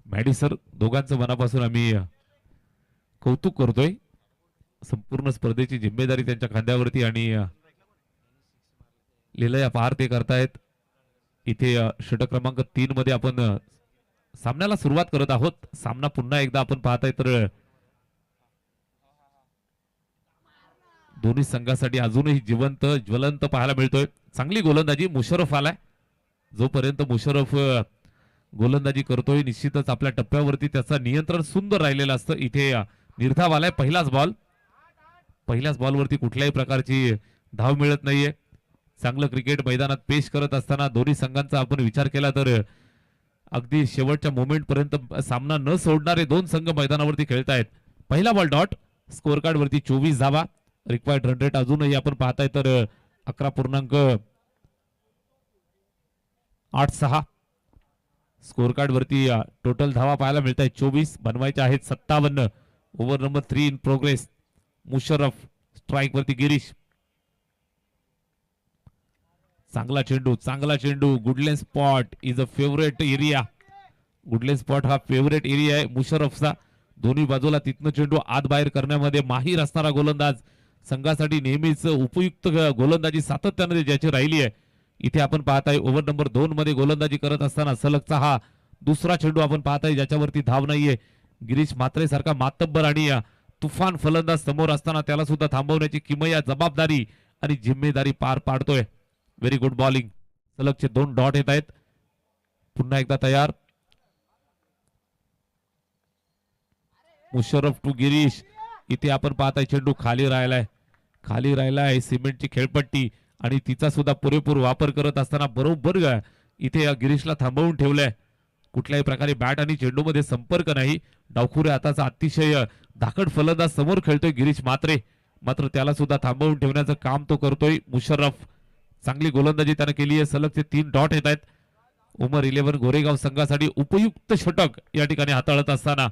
मॅडिसर दोघांचं मनापासून आम्ही कौतुक करतोय. संपूर्ण स्पर्धेची जिम्मेदारी त्यांच्या खांद्यावरती आणि लीलया पार ते करतायत. इथे षटक क्रमांक 3 मध्ये आपण सामन्याला सुरुवात करत आहोत. सामना पुन्हा एकदा आपण पाहताय तर दोन्ही संघासाठी अजूनही ज्वलंत पाहायला मिळतोय. चांगली गोलंदाजी. मुशर्रफ आलाय. जोपर्यंत मुशर्रफ गोलंदाजी करतोय निश्चितच आपल्या टप्प्यावरती त्याचं नियंत्रण सुंदर राहिलेलं असतं. इथे निर्धाव आलाय. पहिल्याच बॉलवरती कुठल्याही प्रकारची धाव मिळत नाहीये. चांगलं क्रिकेट मैदानात पेश करत असताना दोन्ही संघांचा आपण विचार केला तर अगदी शेवटच्या मोमेंट पर्यंत सामना न सोडणारे 2 संघ मैदानावरती खेळतायत. पहिला बॉल डॉट. स्कोर कार्ड वरती 24 धावा. रिक्वायर्ड रन रेट अजूनही आपण पाहताय तर 11.86. स्कोर कार्ड वरती टोटल धावा पाहायला मिळत आहेत 24. बनवायच्या आहेत 57. Over number 3 in progress. Musharraf strike वरती. गिरीश चांगला चेंडू. Good length spot is a favourite area. Good length spot हा फेवरेट एरिया आहे मुशर्रफचा. दोन्ही बाजूला तिथनं चेंडू आत बाहेर करण्यामध्ये माहीर असणारा गोलंदाज. संघासाठी नेहमीच उपयुक्त गोलंदाजी सातत्याने ज्याची राहिली आहे. इथे आपण पाहताय ओव्हर नंबर 2 मध्ये गोलंदाजी करत असताना सलगचा हा दुसरा चेंडू आपण पाहताय ज्याच्यावरती धाव नाहीये. गिरीश म्हात्रे सारखा मातब्बर आणि तुफान फलंदाज समोर असताना त्याला सुद्धा थांबवण्याची किमया, जबाबदारी आणि जिम्मेदारी पार पाडतोय. Very good bowling. सलगचे 2 डॉट येत आहेत. पुन्हा एकदा तयार. मुशर्रफ टू गिरीश. इथे आपण पाहताय चेंडू खाली राहिलाय. सिमेंटची खेळपट्टी आणि तिचा सुद्धा पुरेपूर वापर करत असताना बरोबर इथे गिरीशला थांबवून ठेवलंय. कुठल्याही प्रकारे बॅट आणि चेंडू मध्ये संपर्क नाही. डावखुऱ्या हाताचा अतिशय धाकड फलंदाज समोर खेळतोय गिरीश म्हात्रे, मात्र त्याला सुद्धा थांबवून ठेवण्याचं काम तो करतोय मुशर्रफ. चांगली गोलंदाजी त्याने केली आहे. सलगचे 3 डॉट येत आहेत. उमर 11 गोरेगाव संघासाठी उपयुक्त षटक या ठिकाणी हाताळत असताना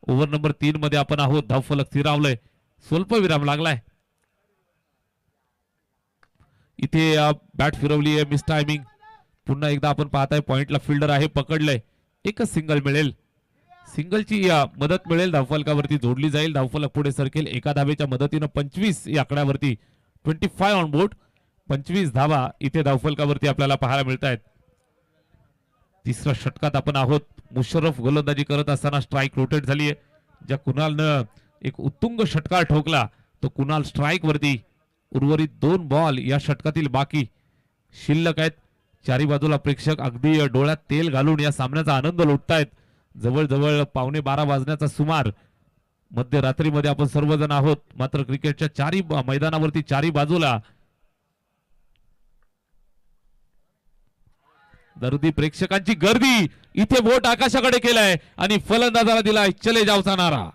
ओव्हर नंबर 3 मध्ये आपण आहोत. धावफलक स्थिरावलंय. स्वल्प विराम लागलाय. इथे बॅट फिरवली आहे, मिस टायमिंग. पुन्हा एकदा आपण पाहताय पॉइंटला फिल्डर आहे, पकडलंय. एकच सिंगल मिळेल. सिंगलची मदत मिळेल, धावफलकावरती जोडली जाईल, धावफलक पुढे सरकेल. एका धावेच्या मदतीनं 25 या आकड्यावरती 25 ऑन बोर्ड. 25 धावा इथे धावफलकावरती आपल्याला पाहायला मिळत आहेत. तिसऱ्या षटकात आपण आहोत. मुशर्रफ गोलंदाजी करत असताना स्ट्राईक रोटेट झाली आहे. ज्या कुणालनं एक उत्तुंग षटकार ठोकला तो कुणाल स्ट्राईक वरती. उर्वरित 2 बॉल या षटकातील बाकी शिल्लक आहेत. चारी बाजूला प्रेक्षक अगदी डोळ्यात तेल घालून या सामन्याचा आनंद लुटतायत. जवळजवळ 11:15 वाजण्याचा सुमार मध्यरात्रीमध्ये आपण सर्वजण आहोत. मात्र क्रिकेटच्या चारी मैदानावरती चारी बाजूला दर्दी प्रेक्षकांची गर्दी. इथे बोट आकाशाकडे केलाय आणि फलंदाजाला दिलाय चले जावचा नारा.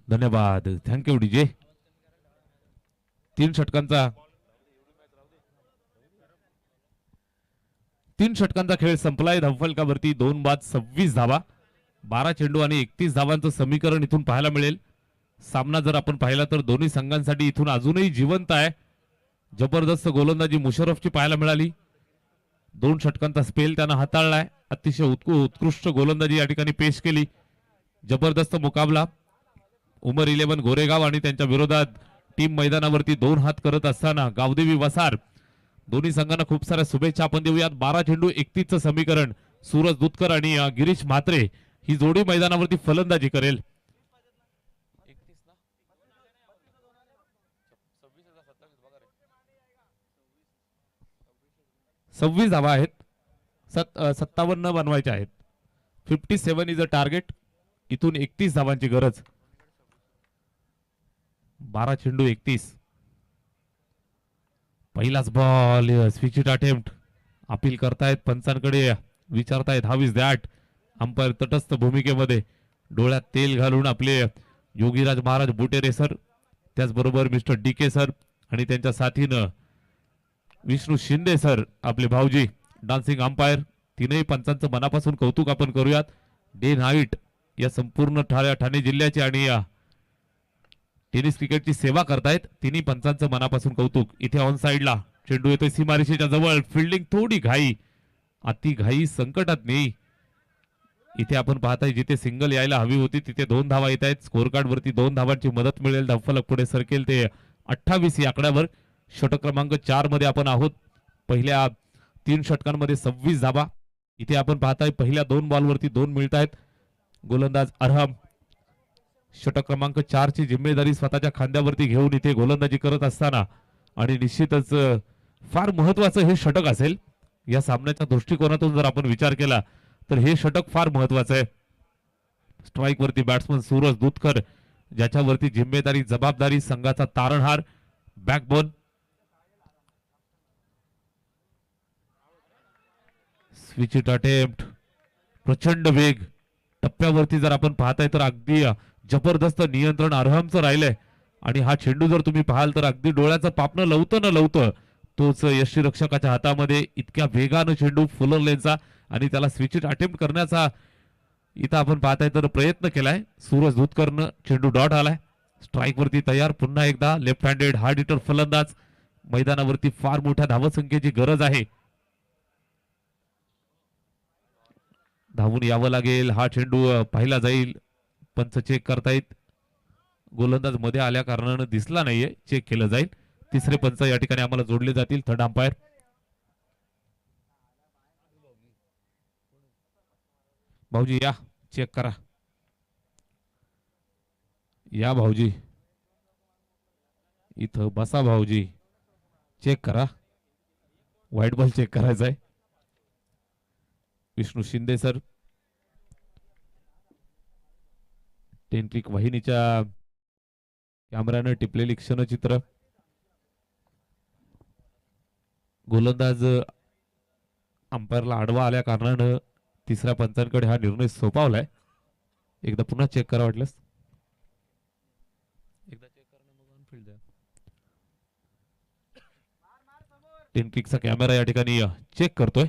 धन्यवाद. Thank you DJ. 3 षटकांचा खेळ संपलाय. धावफलकावरती 2 बाद 26 धावा, 12 चेंडू आणि 31 धावांचं समीकरण इथून पाहायला मिळेल. सामना जर आपण पाहिला तर दोन्ही संघांसाठी इथून अजूनही जिवंत आहे. जबरदस्त गोलंदाजी मुशर्रफची पाहायला मिळाली. 2 षटकांचा स्पेल त्यानं हाताळलाय. अतिशय उत्कृष्ट गोलंदाजी या ठिकाणी पेश केली. जबरदस्त मुकाबला. उमर 11 गोरेगाव आणि त्यांच्या विरोधात टीम मैदानावरती 2 हात करत असताना गावदेवी वसार. दोन्ही संघांना खूप साऱ्या शुभेच्छा आपण देऊयात. 12 चेंडू 31चं समीकरण. सूरज दुधकर आणि गिरीश म्हात्रे ही जोडी मैदानावरती फलंदाजी करेल. 26 धावा आहेत. 57 बनवायच्या आहेत. 57 इज अ टार्गेट. इथून 31 धावांची गरज. 12 चेंडू 31. पहिलाच बॉल. स्विचिट अटेम्प्ट. अपील करतायत पंचांकडे, विचारतायत हाऊ इज दॅट. अंपायर तटस्थ भूमिकेमध्ये डोळ्यात तेल घालून आपले योगीराज महाराज बुटेरे सर, त्याचबरोबर मिस्टर DK सर आणि त्यांच्या साथीनं विष्णू शिंदे सर आपले भाऊजी डान्सिंग अंपायर. तीनही पंचांचं मनापासून कौतुक आपण करूयात. डे नाईट या संपूर्ण ठाणे जिल्ह्याची आणि टेनिस क्रिकेटची सेवा करतायत. तिन्ही पंचांचं मनापासून कौतुक. इथे ऑन साइडला चेंडू येतोय सीमारेषेच्या जवळ. फिल्डिंग थोडी घाई, अति घाई संकटात नाही. इथे आपण पाहताय जिथे सिंगल यायला हवी होती तिथे 2 धावा येत आहेत. स्कोर कार्ड वरती 2 धावांची मदत मिळेल. धावफलक पुढे सरकेल ते 28 या आकड्यावर. षटक क्रमांक 4 मध्ये आपण आहोत. पहिल्या 3 षटकांमध्ये 26 धावा. इथे आपण पाहताय पहिल्या 2 बॉलवरती 2 मिळत आहेत. गोलंदाज अरहम षटक क्रमांक 4 ची जिम्मेदारी स्वतःच्या खांद्यावरती घेऊन इथे गोलंदाजी करत असताना आणि निश्चितच फार महत्वाचं हे षटक असेल. या सामन्याच्या दृष्टिकोनातून जर आपण विचार केला तर हे षटक फार महत्वाचं आहे. स्ट्राईक वरती बॅट्समन सूरज दुधकर, ज्याच्यावरती जिम्मेदारी जबाबदारी संघाचा तारणहार बॅकबोन. स्विच इट अटेम्प्ट, प्रचंड वेग. टप्प्यावरती जर आपण पाहताय तर अगदी जबरदस्त नियंत्रण अरहमचं राहिलंय. आणि हा चेंडू जर तुम्ही पाहाल तर अगदी डोळ्याचं पापणं लवतं न लवतं तोच यष्टीरक्षकाच्या हातामध्ये इतक्या वेगानं चेंडू फुलरलेनचा आणि त्याला स्विच इट अटेम्प्ट करण्याचा इथं आपण पाहताय तर प्रयत्न केलाय सूरज दुधकरनं. चेंडू डॉट आलाय. स्ट्राईक वरती तयार पुन्हा एकदा लेफ्ट हँडेड हार्ड हिटर फलंदाज. मैदानावरती फार मोठ्या धावसंख्येची गरज आहे. धावून यावं लागेल. हा चेंडू पाहिला जाईल. पंच चेक करतायत. गोलंदाज मध्ये आल्या कारणानं दिसला नाहीये. चेक केलं जाईल. तिसरे पंच या ठिकाणी आम्हाला जोडले जातील. Third umpire. भाऊजी या, चेक करा. या भाऊजी, इथं बसा भाऊजी, चेक करा. व्हाईट बॉल चेक करायचा आहे. विष्णू शिंदे सर, टेंट्रिक वाहिनीच्या कॅमेरानं टिपलेली क्षणचित्र. गोलंदाज अंपायरला आडवा आल्या कारणानं तिसऱ्या पंचांकडे हा निर्णय सोपवलाय. एकदा पुन्हा चेक करा वाटल्यास. एकदा चेक करा मग ऑन फील्ड द्या. टेंट्रिकचा कॅमेरा या ठिकाणी चेक करतोय.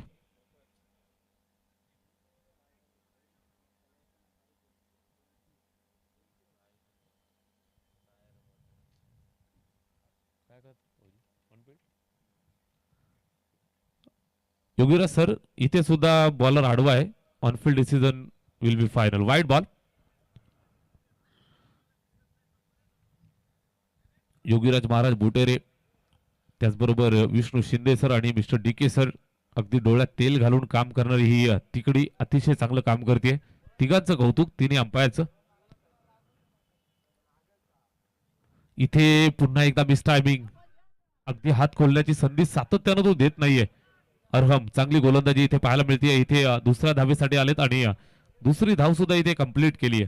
योगीराज सर, इथे सुद्धा बॉलर आडवा आहे. On field decision will be final. Wide ball. Yogiraj Maharaj Butere, त्याचबरोबर विष्णू शिंदे सर आणि मिस्टर डी के सर, अगदी डोळ्यात तेल घालून काम करणारी ही तिकडी अतिशय चांगलं काम करते. तिघांचं कौतुक तिन्ही अंपायरचं. इथे पुन्हा एकदा मिस टायमिंग. अगदी हात खोलण्याची संधी सातत्यानं तो देत नाहीये. अरहम, चांगली गोलंदाजी इथे पाहायला मिळते. इथे दुसऱ्या धावेसाठी आलेत आणि दुसरी धाव सुद्धा इथे कंप्लीट केली आहे.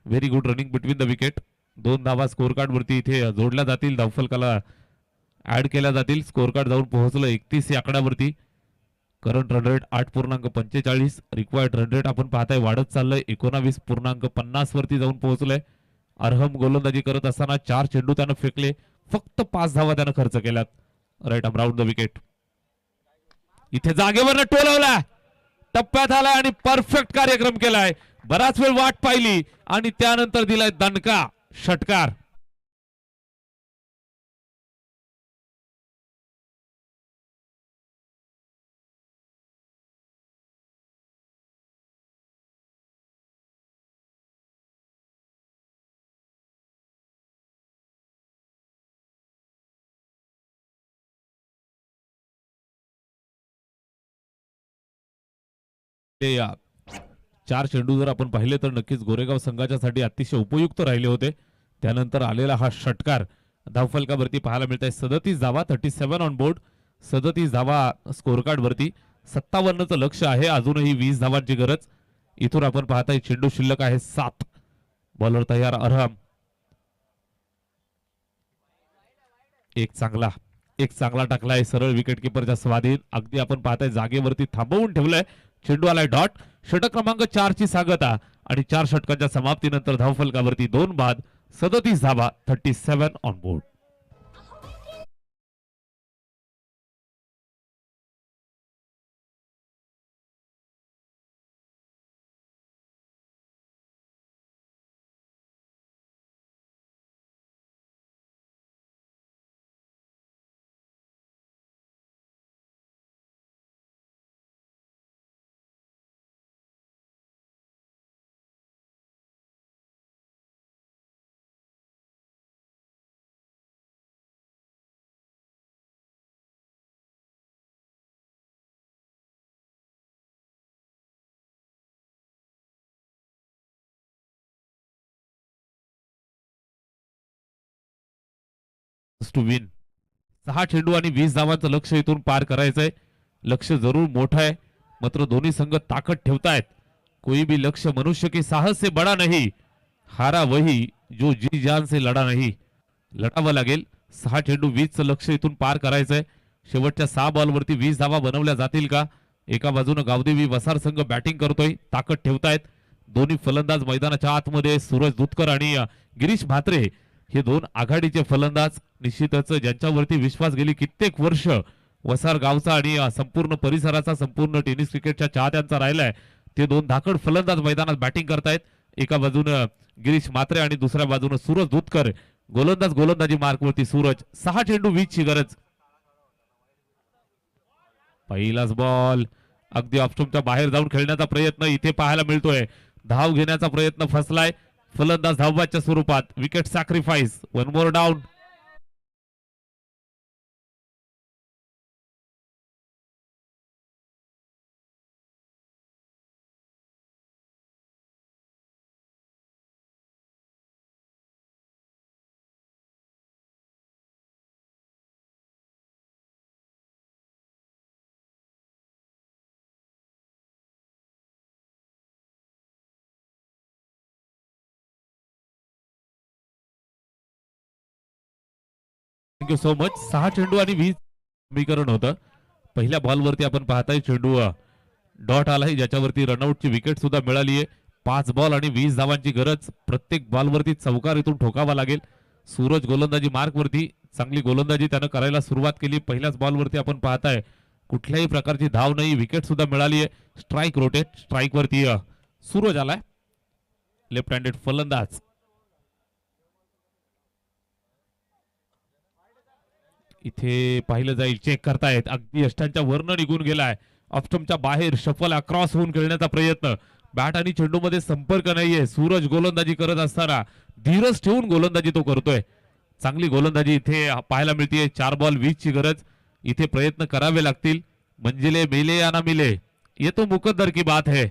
Very good running between the wicket. 2 धावा स्कोर कार्ड वरती इथे जोडल्या जातील. धावफलकाला ऍड केल्या जातील. स्कोर कार्ड जाऊन पोहोचलं 31 या आकड्यावरती. Current run rate 8.45. Required run rate आपण पाहताय वाढत चाललंय. 19.50 वरती जाऊन पोहोचलंय. अरहम गोलंदाजी करत असताना 4 चेंडू त्यानं फेकले. फक्त 5 धावा त्यानं खर्च केल्यात. Right arm round the wicket. इथे जागेवर टोलवला, टप्प्यात आलाय आणि परफेक्ट कार्यक्रम केलाय. बराच वेळ वाट पाहिली आणि त्यानंतर दिलाय दणका षटकार. ते 4 चेंडू जर आपण पाहिले तर नक्कीच गोरेगाव संघाच्यासाठी अतिशय उपयुक्त राहिले होते. त्यानंतर आलेला हा षटकार धावफलकावरती पाहायला मिळत आहे. 37 धावा, 37 ऑन बोर्ड. 37 धावा स्कोर कार्ड वरती. 57चं लक्ष आहे. अजूनही 20 धावांची गरज. इथून आपण पाहताय चेंडू शिल्लक आहे 7. बॉलर तयार अरहम. एक चांगला टाकलाय सरळ विकेट किपरच्या स्वाधीन. अगदी आपण पाहताय जागेवरती थांबवून ठेवलंय. चेंडू आलाय डॉट. षटक क्रमांक 4 ची सांगता आणि 4 षटकांच्या समाप्तीनंतर धावफलकावरती 2 बाद, 37 धावा, 37 ऑन बोर्ड. To win. 6 चेंडू आणि 20 धावांचं लक्ष्य इथून पार करायचंय. लक्ष्य जरूर मोठं आहे, मात्र दोन्ही संघ ताकद ठेवतायत. कोई भी लक्ष्य मनुष्य के साहस से बड़ा नहीं, हारा वही जो जी जान से लढा नाही. लढावं लागेल. 6 चेंडू 20चं लक्ष्य इथून पार करायचंय. शेवटच्या 6 बॉलवरती 20 धावा बनवल्या जातील का? एका बाजूनं गावदेवी वसार संघ बॅटिंग करतोय, ताकद ठेवतायत. दोन्ही फलंदाज मैदानाच्या आतमध्ये सूरज दुधकर आणि गिरीश म्हात्रे हे दोन आघाडीचे फलंदाज. निश्चितच ज्यांच्यावरती विश्वास गेली कित्येक वर्ष वसार गावचा आणि संपूर्ण परिसराचा, संपूर्ण टेनिस क्रिकेटच्या चाहत्यांचा राहिलाय, ते दोन धाकड फलंदाज मैदानात बॅटिंग करतायत. एका बाजूनं गिरीश म्हात्रे आणि दुसऱ्या बाजूनं सूरज दुधकर. गोलंदाजी मार्कवरती सूरज. 6 चेंडू 20 ची गरज. पहिलाच बॉल अगदी ऑफस्टंपच्या बाहेर जाऊन खेळण्याचा प्रयत्न इथे पाहायला मिळतोय. धाव घेण्याचा प्रयत्न फसलाय. फलंदाज धावबादच्या स्वरूपात. Wicket sacrifice. 1 मोर डाऊन. Thank you so much. 6 चेंडू आणि 20 समीकरण होतं. पहिल्या बॉलवरती आपण पाहताय चेंडू डॉट आलाय, ज्याच्यावरती रनआउटची विकेट सुद्धा मिळाली आहे. 5 बॉल आणि 20 धावांची गरज. प्रत्येक बॉलवरती चौकार इथून ठोकावा लागेल. सूरज गोलंदाजी मार्कवरती. चांगली गोलंदाजी त्यानं करायला सुरुवात केली. पहिल्याच बॉलवरती आपण पाहताय कुठल्याही प्रकारची धाव नाही, विकेट सुद्धा मिळाली आहे. Strike rotate. स्ट्राईक वरती सूरज आलाय, लेफ्ट हँडेड फलंदाज. इथे पाहिलं जाईल, चेक करतायत. अगदी अष्टांच्या वरनं निघून गेलाय. ऑफस्टंपच्या बाहेर शफल अक्रॉस होऊन खेळण्याचा प्रयत्न. बॅट आणि चेंडू मध्ये संपर्क नाहीये. सूरज गोलंदाजी करत असताना धीरज ठेवून गोलंदाजी तो करतोय. चांगली गोलंदाजी इथे पाहायला मिळते. 4 बॉल 20 ची गरज. इथे प्रयत्न करावे लागतील. मंजिले मिले या ना मिले, ये तो मुकद्दर की बात है,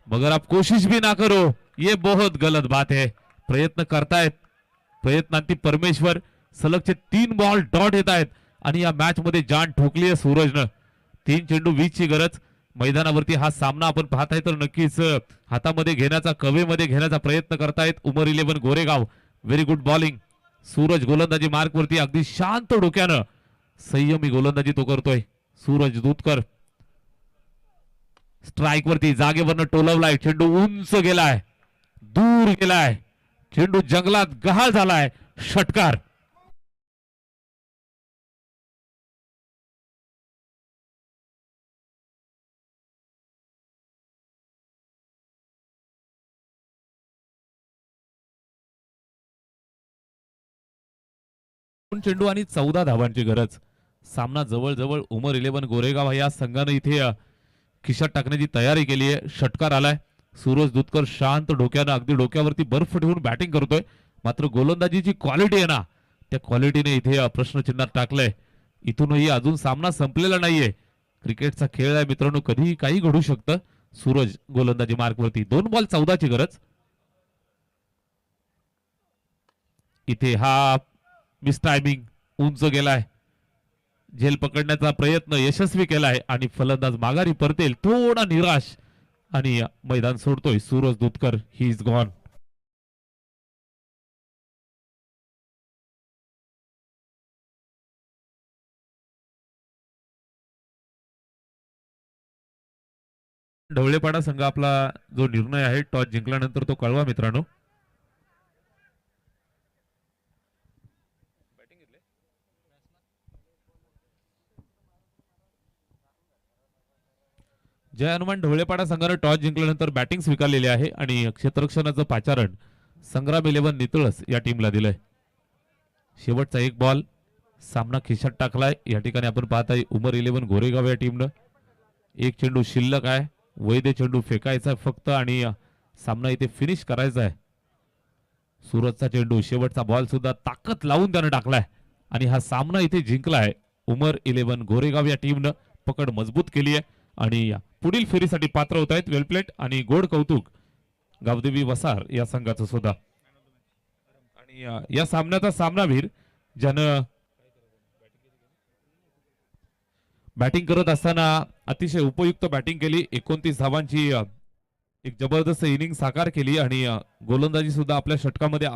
मगर आप कोशिश भी ना करो ये बहुत गलत बात है. प्रयत्न करतायत. प्रयत्नांती परमेश्वर. सलगचे 3 बॉल डॉट येत आहेत आणि या मॅच मध्ये जान ठोकली आहे सूरजनं. 3 चेंडू 20 ची गरज. मैदानावरती हा सामना आपण पाहताय तर नक्कीच हातामध्ये घेण्याचा, कवेमध्ये घेण्याचा प्रयत्न करतायत उमर 11 Goregaon. Very good bowling. Suraj गोलंदाजी मार्कवरती अगदी शांत डोक्यानं संयमी गोलंदाजी तो करतोय. सूरज दुधकर स्ट्राईक वरती जागेवरनं टोलवलाय. चेंडू उंच गेलाय, दूर गेलाय. चेंडू जंगलात गहाळ झालाय. षटकार. चेंडू आणि 14 धावांची गरज. सामना जवळजवळ उमर 11 गोरेगाव या संघाने इथे खिशात टाकण्याची तयारी केली आहे. षटकार आलाय. सूरज दुधकर शांत डोक्यानं, अगदी डोक्यावरती बर्फ ठेवून बॅटिंग करतोय. मात्र गोलंदाजीची क्वालिटी आहे ना, त्या क्वालिटीने इथे प्रश्नचिन्हात टाकलंय. इथूनही अजून सामना संपलेला नाहीये. क्रिकेटचा खेळ आहे मित्रांनो, कधीही काही घडू शकतं. सूरज गोलंदाजी मार्कवरती. 2 बॉल 14 ची गरज. इथे हा मिस टायमिंग. उंच गेलाय. झेल पकडण्याचा प्रयत्न यशस्वी केलाय आणि फलंदाज माघारी परतेल. थोडा निराश आणि मैदान सोडतोय Suraj Dudhkar. He is gone. Dhavlepada संघ आपला जो निर्णय आहे टॉस जिंकल्यानंतर तो कळवा मित्रांनो. जय हनुमान ढवळेपाडा संघाने टॉस जिंकल्यानंतर बॅटिंग स्वीकारलेली आहे आणि क्षेत्ररक्षणाचं पाचारण संग्राम 11 नितळस या टीमला दिलंय. शेवटचा 1 बॉल सामना खिशात टाकलाय. या ठिकाणी आपण पाहताय उमर 11 गोरेगाव या टीमनं. 1 चेंडू शिल्लक आहे. वैध चेंडू फेकायचा फक्त आणि सामना इथे फिनिश करायचा आहे. सूरजचा चेंडू, शेवटचा बॉल सुद्धा ताकद लावून त्यानं टाकलाय आणि हा सामना इथे जिंकलाय. उमर 11 गोरेगाव या टीमनं पकड मजबूत केली आहे आणि पुढील फेरीसाठी पात्र होत आहेत. वेलप्लेट आणि गोड कौतुक गावदेवी वसार या संघाचं सुद्धा. या सामन्याचा सामनावीर ज्यानं बॅटिंग करत असताना अतिशय उपयुक्त बॅटिंग केली, 29 धावांची एक जबरदस्त इनिंग साकार केली आणि गोलंदाजी सुद्धा आपल्या षटकामध्ये